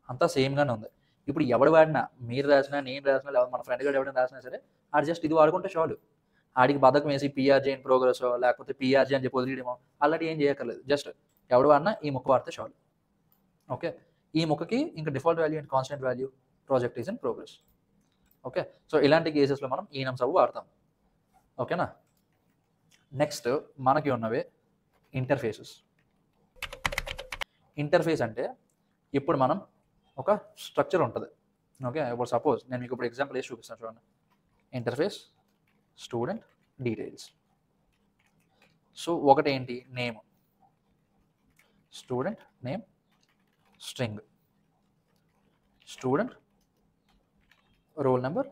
Speaker 1: అంతా సేమ్గానే ఉంది. ఇప్పుడు ఎవడు వాడినా, మీరు రాసినా నేను రాసినా లేదా మన ఫ్రెండ్ గారు ఎవరైనా రాసినా సరే ఆడు జస్ట్ ఇది వాడుకుంటే చాలు. ఆడికి బద్దకం వేసి పిఆర్జే ఇన్ ప్రోగ్రెస్ లేకపోతే పిఆర్జే అని చెప్పి వదిలేయడమో అలాంటి ఏం చేయక్కర్లేదు. జస్ట్ ఎవడు వాడినా ఈ ముక్క వాడితే చాలు. ఓకే, ఈ ముక్కకి ఇంకా default value and constant value project is in progress. Okay, so ఇలాంటి కేసెస్లో మనం ఈనమ్స్ అవి వాడతాం. ఓకేనా. నెక్స్ట్ మనకి ఉన్నవే ఇంటర్ఫేసెస్. ఇంటర్ఫేస్ అంటే ఇప్పుడు మనం ఒక స్ట్రక్చర్ ఉంటుంది. ఓకే, ఇప్పుడు సపోజ్ నేను మీకు ఇప్పుడు ఎగ్జాంపుల్ వేసి చూపిస్తాను చూడండి. Interface student details. సో ఒకటి ఏంటి, name, student name, string, student roll number,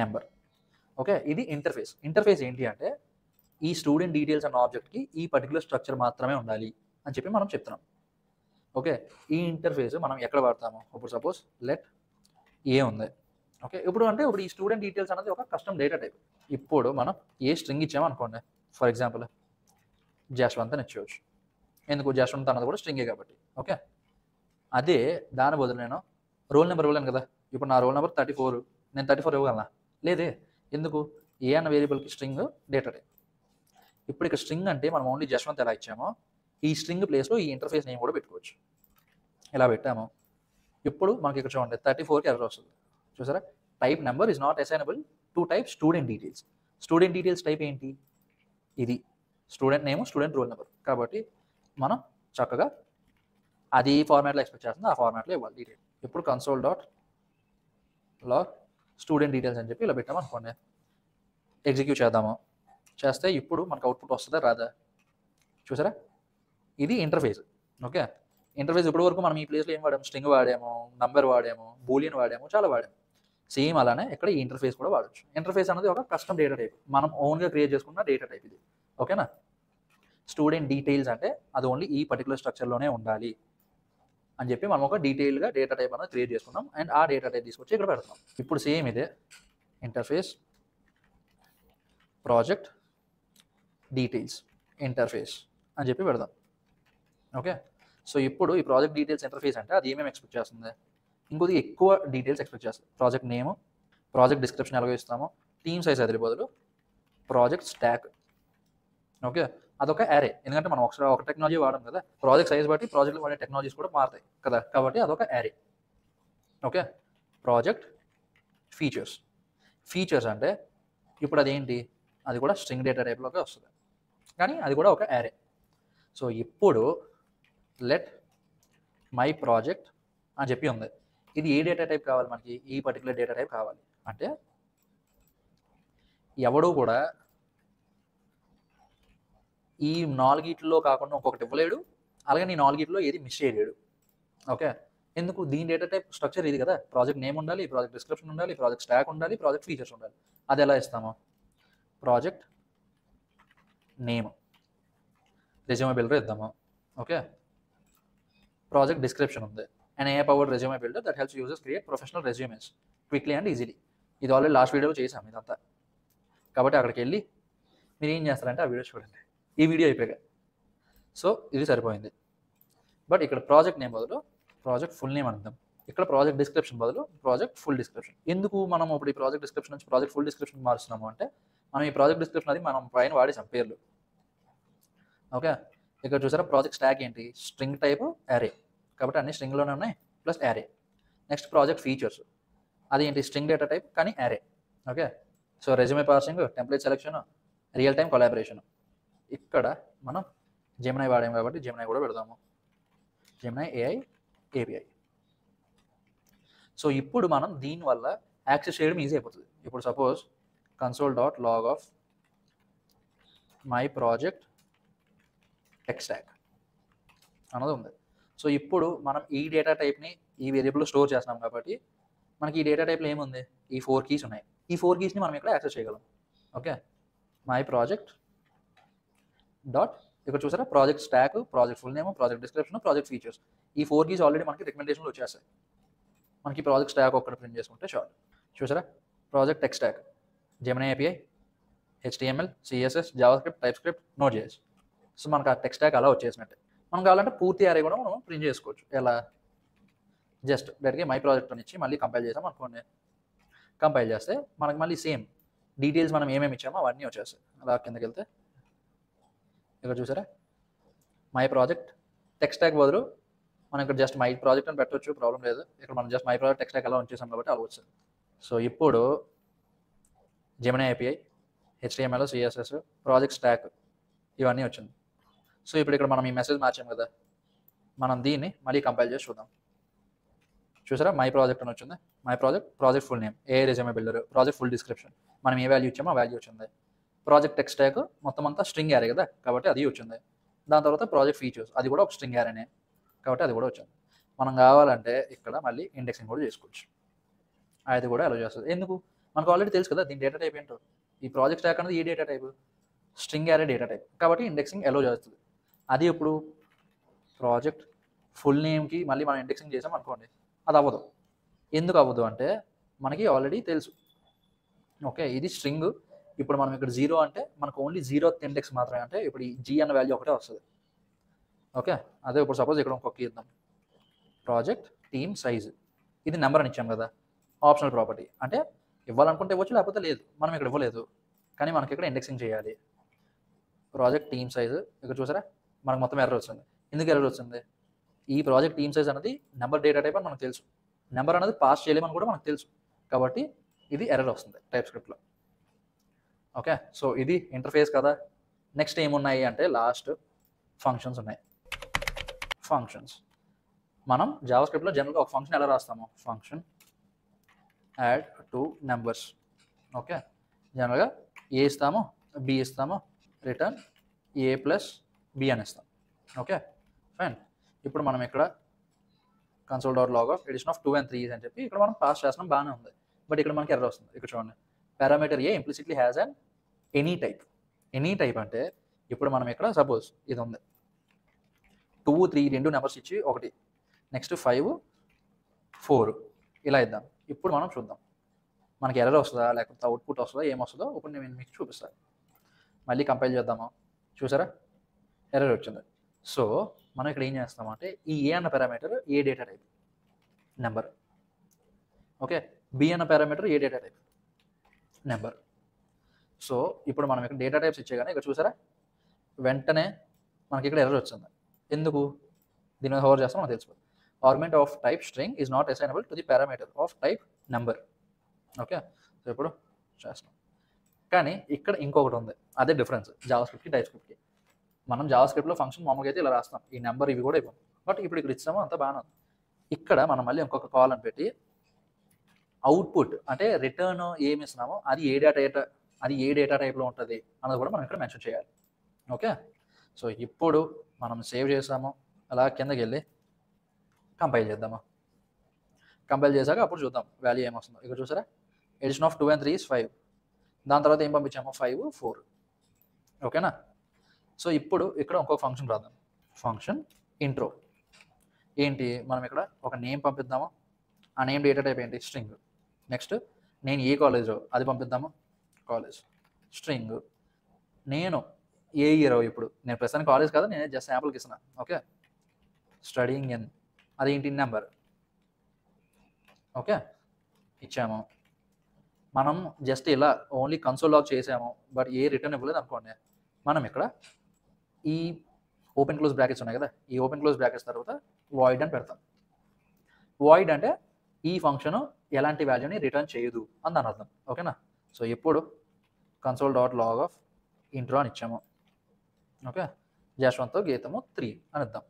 Speaker 1: number. Okay, ఇది ఇంటర్ఫేస్. ఇంటర్ఫేస్ ఏంటి అంటే ఈ స్టూడెంట్ డీటెయిల్స్ అన్న ఆబ్జెక్ట్కి ఈ పర్టికులర్ స్ట్రక్చర్ మాత్రమే ఉండాలి అని చెప్పి మనం చెప్తున్నాం. ఓకే, ఈ ఇంటర్ఫేస్ మనం ఎక్కడ వాడతాము? ఇప్పుడు సపోజ్ లెట్ ఏ ఉంది. ఓకే, ఇప్పుడు ఈ స్టూడెంట్ డీటెయిల్స్ అనేది ఒక కస్టమ్ డేటా టైప్. ఇప్పుడు మనం ఏ స్ట్రింగ్ ఇచ్చామనుకోండి, ఫర్ ఎగ్జాంపుల్ జశ్వంత్ అని ఇచ్చేవచ్చు. ఎందుకు? జశ్వంత్ అన్నది కూడా స్ట్రింగే కాబట్టి. ఓకే, అదే దాని బదులు నేను రోల్ నెంబర్ ఇవ్వలేను కదా. ఇప్పుడు నా రోల్ నెంబర్ 34, నేను 34 ఇవ్వగలనా? లేదే. ఎందుకు? ఏ అన్న వేరియబుల్కి స్ట్రింగ్ డేటా టైప్. ఇప్పుడు ఇక్కడ స్ట్రింగ్ అంటే మనం ఓన్లీ జశ్వంత్ ఎలా ఇచ్చామో ఈ స్ట్రింగ్ ప్లేస్లో ఈ ఇంటర్ఫేస్ నేమ్ కూడా పెట్టుకోవచ్చు. ఇలా పెట్టాము. ఇప్పుడు మనకి ఇక్కడ చూడండి 34కి ఎర్రర్ వస్తుంది. చూసారా? Type number is not assignable to type student details. Student details type ఏంటి? ఇది student name, student roll number. కాబట్టి మనం చక్కగా అది ఫార్మాట్లో ఎక్స్పెక్ట్ చేస్తుంది, ఆ ఫార్మాట్లో ఇవ్వాలి డీటెయిల్. ఇప్పుడు console dot log student details అని చెప్పి ఇలా పెట్టాము అనుకోండి. ఎగ్జిక్యూట్ చేద్దాము. చేస్తే ఇప్పుడు మనకు అవుట్పుట్ వస్తుందా రాదా? చూసారా? ఇది ఇంటర్ఫేస్. ఓకే, ఇంటర్ఫేస్ ఇప్పటి వరకు మనం ఈ ప్లేస్లో ఏం వాడాము? స్ట్రింగ్ వాడాము, నంబర్ వాడాము, బూలియన్ వాడాము, చాలా వాడాము. సేమ్ అలానే ఇక్కడ ఈ ఇంటర్ఫేస్ కూడా వాడచ్చు. ఇంటర్ఫేస్ అనేది ఒక కస్టమ్ డేటా టైప్, మనం ఓన్గా క్రియేట్ చేసుకున్న డేటా టైప్ ఇది. ఓకేనా? స్టూడెంట్ డీటెయిల్స్ అంటే అది ఓన్లీ ఈ పర్టికులర్ స్ట్రక్చర్లోనే ఉండాలి అని చెప్పి మనం ఒక డీటెయిల్గా డేటా టైప్ అనేది క్రియేట్ చేసుకున్నాం. అండ్ ఆ డేటా టైప్ తీసుకొచ్చి ఇక్కడ పెడతాం. ఇప్పుడు సేమ్ ఇదే ఇంటర్ఫేస్ ప్రాజెక్ట్ డీటెయిల్స్ ఇంటర్ఫేస్ అని చెప్పి పెడదాం. ఓకే, సో ఇప్పుడు ఈ ప్రాజెక్ట్ డీటెయిల్స్ ఇంటర్ఫేస్ అంటే అది ఏమేమి ఎక్స్పెక్ట్ చేస్తుంది? ఇంకొద్ది ఎక్కువ డీటెయిల్స్ ఎక్స్పెక్ట్ చేస్తుంది. ప్రాజెక్ట్ నేమ్, ప్రాజెక్ట్ డిస్క్రిప్షన్ ఎలాగో ఇస్తామో, టీమ్ సైజ్ అదిరి బదులు ప్రాజెక్ట్ స్టాక్. ఓకే, అదొక యారే. ఎందుకంటే మనం ఒక టెక్నాలజీ వాడడం కదా, ప్రాజెక్ట్ సైజ్ బట్టి ప్రాజెక్ట్లో వాడే టెక్నాలజీస్ కూడా మారుతాయి కదా, కాబట్టి అదొక array. Okay, project features. Features అంటే ఇప్పుడు అదేంటి? అది కూడా స్ట్రింగ్ డేటా టైప్లోకి వస్తుంది, కానీ అది కూడా ఒక యారే. సో ఇప్పుడు లెట్ మై ప్రాజెక్ట్ అని చెప్పి ఉంది. ఇది ఏ డేటా టైప్ కావాలి మనకి? ఈ పర్టికులర్ డేటా టైప్ కావాలి. అంటే ఎవడూ కూడా ఈ 4 కాకుండా ఇంకొకటి ఇవ్వలేడు, అలాగే నీ 4 ఏది మిస్ చేయలేడు. ఓకే, ఎందుకు? దీని డేటా టైప్ స్ట్రక్చర్ ఇది కదా. ప్రాజెక్ట్ నేమ్ ఉండాలి, ప్రాజెక్ట్ డిస్క్రిప్షన్ ఉండాలి, ప్రాజెక్ట్ స్టాక్ ఉండాలి, ప్రాజెక్ట్ ఫీచర్స్ ఉండాలి. అది ఎలా ఇస్తాము? ప్రాజెక్ట్ నేమ్ రెజ్యూమే బిల్డర్ ఇద్దాము. ఓకే, ప్రాజెక్ట్ డిస్క్రిప్షన్ ఉంది. And AI powered resume builder that helps users create professional resumes quickly and easily. ఇది ఆల్రెడీ లాస్ట్ వీడియోలో చేసాం ఇదంతా, కాబట్టి అక్కడికి వెళ్ళి మీరు ఏం చేస్తారంటే ఆ వీడియో చూడండి. ఈ వీడియో అయిపోయాక సో ఇది సరిపోయింది. బట్ ఇక్కడ ప్రాజెక్ట్ నేమ్ బదులు ప్రాజెక్ట్ ఫుల్ నేమ్ అంటాం. ఇక్కడ ప్రాజెక్ట్ డిస్క్రిప్షన్ బదులు ప్రాజెక్ట్ ఫుల్ డిస్క్రిప్షన్. ఎందుకు మనం ఇప్పుడు ఈ ప్రాజెక్ట్ డిస్క్రిప్షన్ నుంచి ప్రాజెక్ట్ ఫుల్ డిస్క్రిప్షన్ మారుస్తున్నాము అంటే మనం ఈ ప్రాజెక్ట్ డిస్క్రిప్షన్ అది మనం పైన వాడేసాం పేర్లు. ఓకే, ఇక్కడ చూసారా? ప్రాజెక్ట్ స్టాక్ ఏంటి? స్ట్రింగ్ టైప్ యారే, కాబట్టి అన్ని స్ట్రింగ్లోనే ఉన్నాయి plus array. Next project features, అది ఏంటి? స్ట్రింగ్ డేటా టైప్ కానీ array. Okay, so resume parsing, template selection, real time collaboration. ఇక్కడ మనం జెమినై వాడాము కాబట్టి జెమినై కూడా పెడదాము. Gemini AI API. సో ఇప్పుడు మనం దీనివల్ల యాక్సెస్ చేయడం ఈజీ అయిపోతుంది. ఇప్పుడు suppose console dot log of my project tech stack అన్నది ఉంది. సో ఇప్పుడు మనం ఈ డేటా టైప్ని ఈ వేరియబుల్లో స్టోర్ చేస్తున్నాం కాబట్టి మనకి ఈ డేటా టైప్లో ఏముంది? ఈ 4 కీస్ ఉన్నాయి. ఈ 4 కీస్ని మనం ఇక్కడ యాక్సెస్ చేయగలం. ఓకే, మై ప్రాజెక్ట్ డాట్, ఇక్కడ చూసారా? Project stock, project full name, project description, project features. ఈ 4 కీస్ ఆల్రెడీ మనకి రికమెండేషన్లో వచ్చేస్తాయి. మనకి ప్రాజెక్ట్ స్టాక్ ఒక్కటి ప్రింట్ చేసుకుంటే చాలు. చూసారా? Project tech stock, Gemini API, HTML, CSS, JavaScript, TypeScript, Node.js. So మనకు ఆ టెక్ స్టాక్ అలా వచ్చేసినట్టే. మనం కావాలంటే పూర్తి అరే కూడా మనం ప్రింట్ చేసుకోవచ్చు. ఎలా? జస్ట్ డైరెక్ట్గా మై ప్రాజెక్ట్ అని ఇచ్చి మళ్ళీ కంపైల్ చేసాం అనుకోండి. కంపైల్ చేస్తే మనకి మళ్ళీ సేమ్ డీటెయిల్స్ మనం ఏమేమి ఇచ్చామో అవన్నీ వచ్చేస్తాయి. అలా కిందకి వెళ్తే ఇక్కడ చూసారా? మై ప్రాజెక్ట్ టెక్ స్టాక్ బదులు మనం ఇక్కడ జస్ట్ మై ప్రాజెక్ట్ అని పెట్టవచ్చు, ప్రాబ్లం లేదు. ఇక్కడ మనం just my project tech stock అలా ఉంచేసాం కాబట్టి అలా వచ్చింది. సో ఇప్పుడు Gemini API, HTML, CSS, project stock ఇవన్నీ వచ్చింది. సో ఇప్పుడు ఇక్కడ మనం ఈ మెసేజ్ మార్చాం కదా, మనం దీన్ని మళ్ళీ కంపైల్ చేసి చూద్దాం. చూసారా? మై ప్రాజెక్ట్ అని వచ్చింది. My project, project full name, AI resume builder, project full description. మనం ఏ వాల్యూ ఇచ్చామో ఆ వాల్యూ వచ్చింది. ప్రాజెక్ట్ టెక్స్ట్ ట్యాగ్ మొత్తం అంతా స్ట్రింగ్ యారే కదా, కాబట్టి అది వచ్చింది. దాని తర్వాత ప్రాజెక్ట్ ఫీచర్స్, అది కూడా ఒక స్ట్రింగ్ యారేనే, కాబట్టి అది కూడా వచ్చింది. మనం కావాలంటే ఇక్కడ మళ్ళీ ఇండెక్సింగ్ కూడా చేసుకోవచ్చు, అది కూడా అలో చేస్తుంది. ఎందుకు, మనకు ఆల్రెడీ తెలుసు కదా దీని డేటా టైప్ ఏంటో. ఈ ప్రాజెక్ట్ స్టాక్ అనేది ఏ డేటా టైప్, స్ట్రింగ్ యారే డేటా టైప్, కాబట్టి ఇండెక్సింగ్ అలో చేస్తుంది. అది ఇప్పుడు ప్రాజెక్ట్ ఫుల్ నేమ్కి మళ్ళీ మనం ఇండెక్సింగ్ చేసాం అనుకోండి, అది అవ్వదు. ఎందుకు అవ్వదు అంటే మనకి ఆల్రెడీ తెలుసు. ఓకే, ఇది స్ట్రింగ్. ఇప్పుడు మనం ఇక్కడ 0 అంటే మనకు ఓన్లీ 0th ఇండెక్స్ మాత్రమే, అంటే ఇప్పుడు ఈ G అన్న వాల్యూ ఒకటే వస్తుంది. ఓకే, అదే ఇప్పుడు సపోజ్ ఇక్కడ ఇంకొక ఇద్దాం, ప్రాజెక్ట్ టీమ్ సైజ్, ఇది నెంబర్ అని ఇచ్చాం కదా, ఆప్షనల్ ప్రాపర్టీ, అంటే ఇవ్వాలనుకుంటే ఇవ్వచ్చు, లేకపోతే లేదు. మనం ఇక్కడ ఇవ్వలేదు, కానీ మనకి ఇక్కడ ఇండెక్సింగ్ చేయాలి. ప్రాజెక్ట్ టీమ్ సైజ్, ఇక్కడ చూసారా మనకు మొత్తం ఎర్రర్ వచ్చింది. ఎందుకు ఎర్రర్ వచ్చింది, ఈ ప్రాజెక్ట్ టీమ్ సైజ్ అనేది నెంబర్ డేటా టైప్ అని మనకు తెలుసు, నెంబర్ అనేది పాస్ చేయలేమని కూడా మనకు తెలుసు, కాబట్టి ఇది ఎర్రర్ వస్తుంది టైప్ స్క్రిప్ట్లో. ఓకే, సో ఇది ఇంటర్ఫేస్ కదా. నెక్స్ట్ ఏమున్నాయి అంటే లాస్ట్ ఫంక్షన్స్ ఉన్నాయి. ఫంక్షన్స్ మనం జావా స్క్రిప్ట్లో జనరల్గా ఒక ఫంక్షన్ ఎలా రాస్తాము, function add to numbers. Okay, జనరల్గా ఏ ఇస్తాము, బి ఇస్తాము, రిటర్న్ ఏ ప్లస్ బి అని ఇస్తాం. Okay fine. ఇప్పుడు మనం ఇక్కడ console.log of addition of 2 and 3 అని చెప్పి ఇక్కడ మనం పాస్ చేస్తున్నాం, బాగానే ఉంది. బట్ ఇక్కడ మనకి ఎర్రర్ వస్తుంది. ఇక్కడ చూడండి, parameter A implicitly has an any type. Any type అంటే ఇప్పుడు మనం ఇక్కడ సపోజ్ ఇది ఉంది, 2, 3 రెండు నెంబర్స్ ఇచ్చి ఒకటి, నెక్స్ట్ 5, 4 ఇలా ఇద్దాం. ఇప్పుడు మనం చూద్దాం మనకి ఎర్రర్ వస్తుందా లేకపోతే అవుట్పుట్ వస్తుందా, ఏమొస్తుందో ఇప్పుడు నేను మీకు చూపిస్తాను. మళ్ళీ కంపైల్ చేద్దాము, చూసారా ఎర్రర్ వచ్చింది. సో మనం ఇక్కడ ఏం చేస్తామంటే ఈ ఏ అన్న పారామీటర్ ఏ data type, number. Okay, B అన్న పారామీటర్ ఏ డేటా టైప్, నెంబర్. సో ఇప్పుడు మనం ఇక్కడ డేటా టైప్స్ ఇచ్చేగానే ఇక్కడ చూసారా వెంటనే మనకి ఇక్కడ ఎర్రర్ వచ్చింది. ఎందుకు, దీని మీద హోవర్ చేస్తాం మనకు తెలిసిపోతుంది. Argument of type string is not assignable to the parameter of type number. Okay, so ఇప్పుడు చేస్తాం. కానీ ఇక్కడ ఇంకొకటి ఉంది, అదే డిఫరెన్స్ జావా స్క్రిప్ట్కి టైప్ స్క్రిప్ట్కి. మనం జావా స్క్రిప్ట్లో ఫంక్షన్ మామూలుగా అయితే ఇలా రాస్తాం, ఈ నెంబర్ ఇవి కూడా ఇవ్వం. బట్ ఇప్పుడు ఇక్కడ ఇచ్చామో అంతా బాగానే ఉంది. ఇక్కడ మనం మళ్ళీ ఇంకొక కాల్ అని పెట్టి అవుట్పుట్ అంటే రిటర్న్ ఏమి ఇస్తున్నామో అది ఏ డేటా టైప్లో ఉంటుంది అన్నది కూడా మనం ఇక్కడ మెన్షన్ చేయాలి. ఓకే, సో ఇప్పుడు మనం సేవ్ చేసాము, అలా కిందకి వెళ్ళి కంపైల్ చేద్దాము. కంపైల్ చేశాక అప్పుడు చూద్దాం వాల్యూ ఏమొస్తుందో. ఇక్కడ చూసారా ఎడిషన్ ఆఫ్ 2 and 3 is 5. దాని తర్వాత ఏం పంపించాము, 5, 4. ఓకేనా. సో ఇప్పుడు ఇక్కడ ఇంకొక ఫంక్షన్ రాద్దాం, ఫంక్షన్ ఇంట్రో. ఏంటి, మనం ఇక్కడ ఒక నేమ్ పంపిద్దాము, ఆ నేమ్ డేటా టైప్ ఏంటి, స్ట్రింగ్. నెక్స్ట్ నేను ఏ కాలేజో అది పంపిద్దాము, కాలేజ్ స్ట్రింగ్. నేను ఏ ఇయర్, ఇప్పుడు నేను ప్రస్తుతానికి కాలేజ్ కదా, నేను జస్ట్ శాంపుల్కి ఇస్తున్నాను. ఓకే, స్టడీయింగ్ ఇన్, అదేంటి నెంబర్. ఓకే ఇచ్చాము. మనం జస్ట్ ఇలా ఓన్లీ కన్సోల్ లాగ్ చేసాము, బట్ ఏ రిటర్న్ ఇవ్వలేదు అనుకోండి. మనం ఇక్కడ ఈ ఓపెన్ క్లోజ్ బ్రాకెట్స్ ఉన్నాయి కదా, ఈ ఓపెన్ క్లోజ్ బ్రాకెట్స్ తర్వాత వాయిడ్ అని పెడతాం. వాయిడ్ అంటే ఈ ఫంక్షన్ ఎలాంటి వాల్యూని రిటర్న్ చేయదు అని దాని అర్థం. ఓకేనా. సో ఇప్పుడు console.log of intro అని ఇచ్చాము. ఓకే, జశ్వంత్ గీతము 3 అని ఇద్దాం.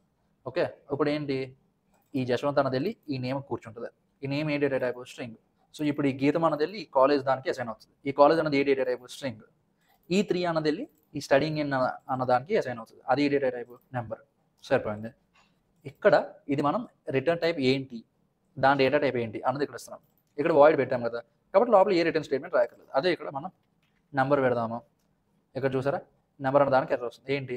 Speaker 1: ఓకే, ఇప్పుడు ఏంటి, ఈ జశ్వంత్ అన్నది వెళ్ళి ఈ నేమ్ కూర్చుంటుంది. ఈ నేమ్ ఏ డేటా టైప్, స్ట్రింగ్. సో ఇప్పుడు ఈ గీతం అన్నది వెళ్ళి ఈ కాలేజ్ దానికి అసైన్ అవుతుంది. ఈ కాలేజ్ అన్నది ఏ డేటా టైప్, స్ట్రింగ్. ఈ 3 అన్నది వెళ్ళి ఈ స్టడీయింగ్ ఇన్ అన్నదానికి అసైన్ అవుతుంది, అది ఏ డేటా టైప్, నెంబర్. సరిపోయింది. ఇక్కడ ఇది మనం రిటర్న్ టైప్ ఏంటి, దాని డేటా టైప్ ఏంటి అన్నది ఇక్కడ ఇస్తున్నాం. ఇక్కడ వాయిడ్ పెట్టాం కదా, కాబట్టి లోపల ఏ రిటర్న్ స్టేట్మెంట్ రాయక్కర్లేదు. అదే ఇక్కడ మనం నెంబర్ పెడదాము. ఇక్కడ చూసారా నెంబర్ అన్న దానికి ఎర్రర్ వస్తుంది. ఏంటి,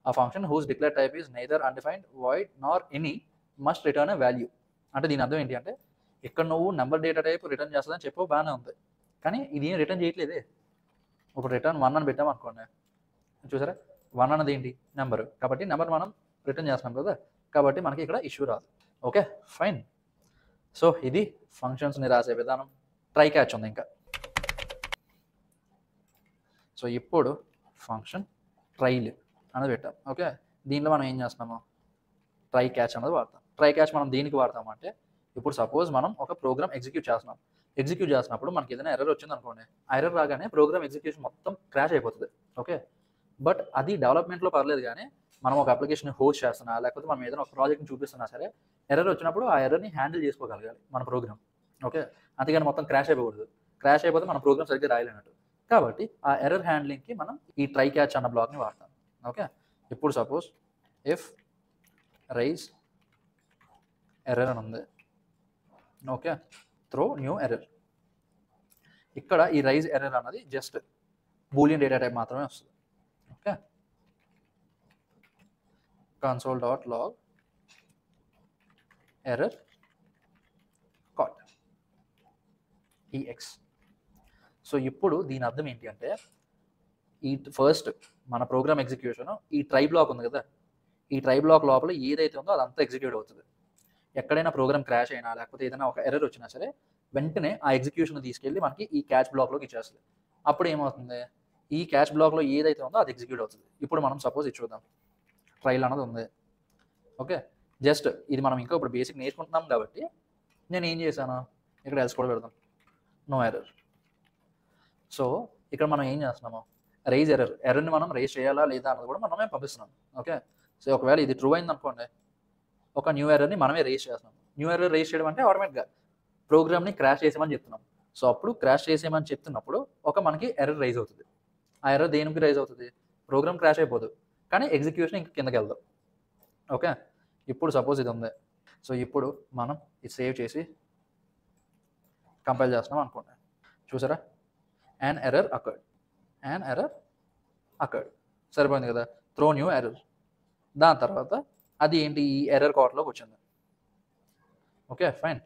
Speaker 1: ఆ function whose declare type is neither undefined void nor any must return a value. అంటే దీని అర్థం ఏంటి అంటే ఇక్కడ నువ్వు నెంబర్ డేటా టైప్ రిటర్న్ చేస్తుందని చెప్పు, బాగానే ఉంది, కానీ ఇది ఏం రిటర్న్ చేయట్లేదే. ఇప్పుడు రిటర్న్ 1 అని పెట్టాం అనుకోండి, చూసారా 1 అన్నది ఏంటి, నెంబర్, కాబట్టి నెంబర్ మనం రిటర్న్ చేస్తున్నాం కదా, కాబట్టి మనకి ఇక్కడ ఇష్యూ రాదు. Okay fine. సో ఇది ఫంక్షన్స్ని రాసే విధానం. ట్రై క్యాచ్ ఉంది ఇంకా. సో ఇప్పుడు ఫంక్షన్ ట్రైల్ అనేది పెట్టాం. ఓకే, దీనిలో మనం ఏం చేస్తున్నాము, ట్రై క్యాచ్ అనేది వాడతాం. ట్రై క్యాచ్ మనం దేనికి వాడతాం అంటే, ఇప్పుడు సపోజ్ మనం ఒక ప్రోగ్రామ్ ఎగ్జిక్యూట్ చేస్తున్నాం. ఎగ్జిక్యూట్ చేసినప్పుడు మనకి ఏదైనా ఎర్రర్ వచ్చింది అనుకోండి, ఆ ఎర్రర్ రాగానే ప్రోగ్రామ్ ఎగ్జిక్యూషన్ మొత్తం క్రాష్ అయిపోతుంది. ఓకే, బట్ అది డెవలప్మెంట్లో పర్లేదు, కానీ మనం ఒక అప్లికేషన్ హోస్ట్ చేస్తున్నా లేకపోతే మనం ఏదైనా ఒక ప్రాజెక్ట్ని చూపిస్తున్నా సరే ఎర్రర్ వచ్చినప్పుడు ఆ ఎర్రర్ని హ్యాండిల్ చేసుకోగలగాలి మన ప్రోగ్రామ్. ఓకే, అంతేగాని మొత్తం క్రాష్ అయిపోకూడదు. క్రాష్ అయిపోతే మన ప్రోగ్రామ్ సరిగ్గా రాయలేనట్టు. కాబట్టి ఆ ఎర్రర్ హ్యాండ్లింగ్కి మనం ఈ ట్రై క్యాచ్ అన్న బ్లాక్ని వాడతాం. ఓకే, ఇప్పుడు సపోజ్ ఇఫ్ రైజ్ ఎర్రర్ అని ఉంది. Okay, throw new error. ఇక్కడ ఈ రైజ్ ఎర్రర్ అన్నది జస్ట్ బూలియన్ డేటా టైప్ మాత్రమే వస్తుంది. Okay, console.log error catch ex. So ఇప్పుడు దీని అర్థం ఏంటి అంటే ఈ ఫస్ట్ మన ప్రోగ్రామ్ ఎగ్జిక్యూషన్ ఈ ట్రై బ్లాక్ ఉంది కదా, ఈ ట్రై బ్లాక్ లోపల ఏదైతే ఉందో అదంతా ఎగ్జిక్యూట్ అవుతుంది. ఎక్కడైనా ప్రోగ్రామ్ క్రాష్ అయినా లేకపోతే ఏదైనా ఒక ఎర్రర్ వచ్చినా సరే వెంటనే ఆ ఎగ్జిక్యూషన్ తీసుకెళ్ళి మనకి ఈ క్యాచ్ బ్లాక్లోకి ఇచ్చేస్తుంది. అప్పుడు ఏమవుతుంది, ఈ క్యాచ్ బ్లాక్లో ఏదైతే ఉందో అది ఎగ్జిక్యూట్ అవుతుంది. ఇప్పుడు మనం సపోజ్ ఇది చూద్దాం, ట్రైల్ అన్నది ఉంది. ఓకే, జస్ట్ ఇది మనం ఇంకా ఇప్పుడు బేసిక్ నేర్చుకుంటున్నాం కాబట్టి నేను ఏం చేశాను, ఇక్కడ ఎల్స్ కూడా పెడదాం, నో ఎర్రర్. సో ఇక్కడ మనం ఏం చేస్తున్నాము, రైజ్ ఎర్రర్ని మనం రైజ్ చేయాలా లేదా అన్నది కూడా మనమే పంపిస్తున్నాం. ఓకే, సో ఒకవేళ ఇది ట్రూ అయింది అనుకోండి, ఒక న్యూ ఎర్రర్ని మనమే రైజ్ చేస్తున్నాం. న్యూ ఎర్రర్ రైజ్ చేయడం అంటే ఆటోమేటిక్గా ప్రోగ్రామ్ని క్రాష్ చేసేమని చెప్తున్నాం. సో అప్పుడు క్రాష్ చేసేమని చెప్తున్నప్పుడు ఒక మనకి ఎర్రర్ రైజ్ అవుతుంది. ఆ ఎర్రర్ దేనికి రైజ్ అవుతుంది, ప్రోగ్రామ్ క్రాష్ అయిపోదు కానీ ఎగ్జిక్యూషన్ ఇంకా కిందకి వెళ్దాం. ఓకే, ఇప్పుడు సపోజ్ ఇది ఉంది. సో ఇప్పుడు మనం ఇది సేవ్ చేసి కంపైల్ చేస్తున్నాం అనుకోండి. చూసారా, an error occurred. సరిపోయింది కదా, త్రో న్యూ ఎర్రర్. దాని తర్వాత అది ఏంటి, ఈ ఎర్రర్ కాట్లోకి వచ్చింది. Okay fine.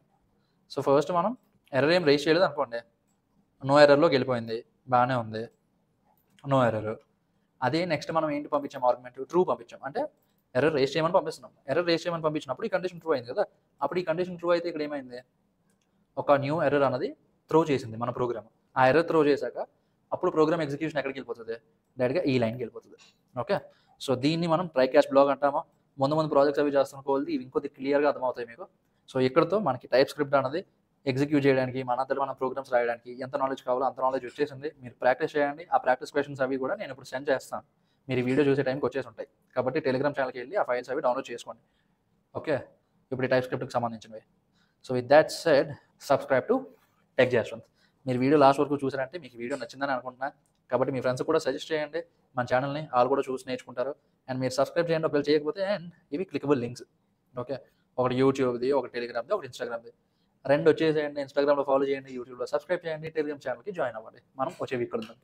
Speaker 1: సో ఫస్ట్ మనం ఎర్రర్ ఏం రైజ్ చేయలేదు అనుకోండి, నో ఎర్రర్లోకి వెళ్ళిపోయింది, బాగానే ఉంది, నో ఎర్రర్. అదే నెక్స్ట్ మనం ఏంటి పంపించాం, ఆర్గ్యుమెంట్ ట్రూ పంపించాం, అంటే ఎర్రర్ రైజ్ చేయమని పంపిస్తున్నాం. ఎర్రర్ రైజ్ చేయమని పంపించినప్పుడు ఈ కండిషన్ ట్రూ అయింది కదా, అప్పుడు ఈ కండిషన్ ట్రూ అయితే ఇక్కడ ఏమైంది, ఒక న్యూ ఎర్రర్ అనేది త్రో చేసింది మన ప్రోగ్రామ్. ఆ ఎర్రర్ త్రో చేశాక అప్పుడు ప్రోగ్రామ్ ఎగ్జిక్యూషన్ ఎక్కడికి వెళ్ళిపోతుంది, డైరెక్ట్గా ఈ లైన్కి వెళ్ళిపోతుంది. ఓకే, సో దీన్ని మనం ట్రై క్యాచ్ బ్లాక్ అంటామా. ముందు ప్రాజెక్ట్స్ అవి చేస్తున్న కొద్ది ఇవి ఇంకొద్ది క్లియర్గా అర్థమవుతాయి మీకు. సో ఇక్కడతో మనకి టైప్ స్క్రిప్ట్ అనేది ఎగ్జిక్యూట్ చేయడానికి మన ప్రోగ్రామ్స్ రాయడానికి ఎంత నాలెడ్జ్ కావాలో అంత నాలెడ్జ్ వచ్చేసింది. మీరు ప్రాక్టీస్ చేయండి. ఆ ప్రాక్టీస్ క్వశ్చన్స్ అవి కూడా నేను ఇప్పుడు సెండ్ చేస్తాను, మీరు ఈ వీడియో చూసే టైంకి వచ్చేసి ఉంటాయి. కాబట్టి టెలిగ్రామ్ ఛానల్కి వెళ్ళి ఆ ఫైల్స్ అవి డౌన్లోడ్ చేసుకోండి. ఓకే, ఇప్పుడు ఈ టైప్ స్క్రిప్ట్కి సంబంధించినవి. So with that said, subscribe to Tech Jashwant. మీరు వీడియో లాస్ట్ వరకు చూసారంటే మీకు వీడియో నచ్చిందని అనుకుంటున్నా. కాబట్టి మీ ఫ్రెండ్స్ కూడా సజెస్ట్ చేయండి మన ఛానల్ని, వాళ్ళు కూడా చూసి నేర్చుకుంటారు. అండ్ మీరు సబ్స్క్రైబ్ చేయండి ఒకవేళ చేయకపోతే. అండ్ ఇవి క్లికబుల్ లింక్స్. ఓకే, ఒకటి యూట్యూబ్ది, ఒకటి టెలిగ్రామ్ది, ఒకటి ఇన్స్టాగ్రామ్ది. రెండు వచ్చేసేయండి. ఇన్స్టాగ్రామ్లో ఫాలో చేయండి, యూట్యూబ్లో సబ్స్క్రైబ్ చేయండి, టెలిగ్రామ్ ఛానల్కి జాయిన్ అవ్వండి. మనం వచ్చే వీక్ కలుద్దాం.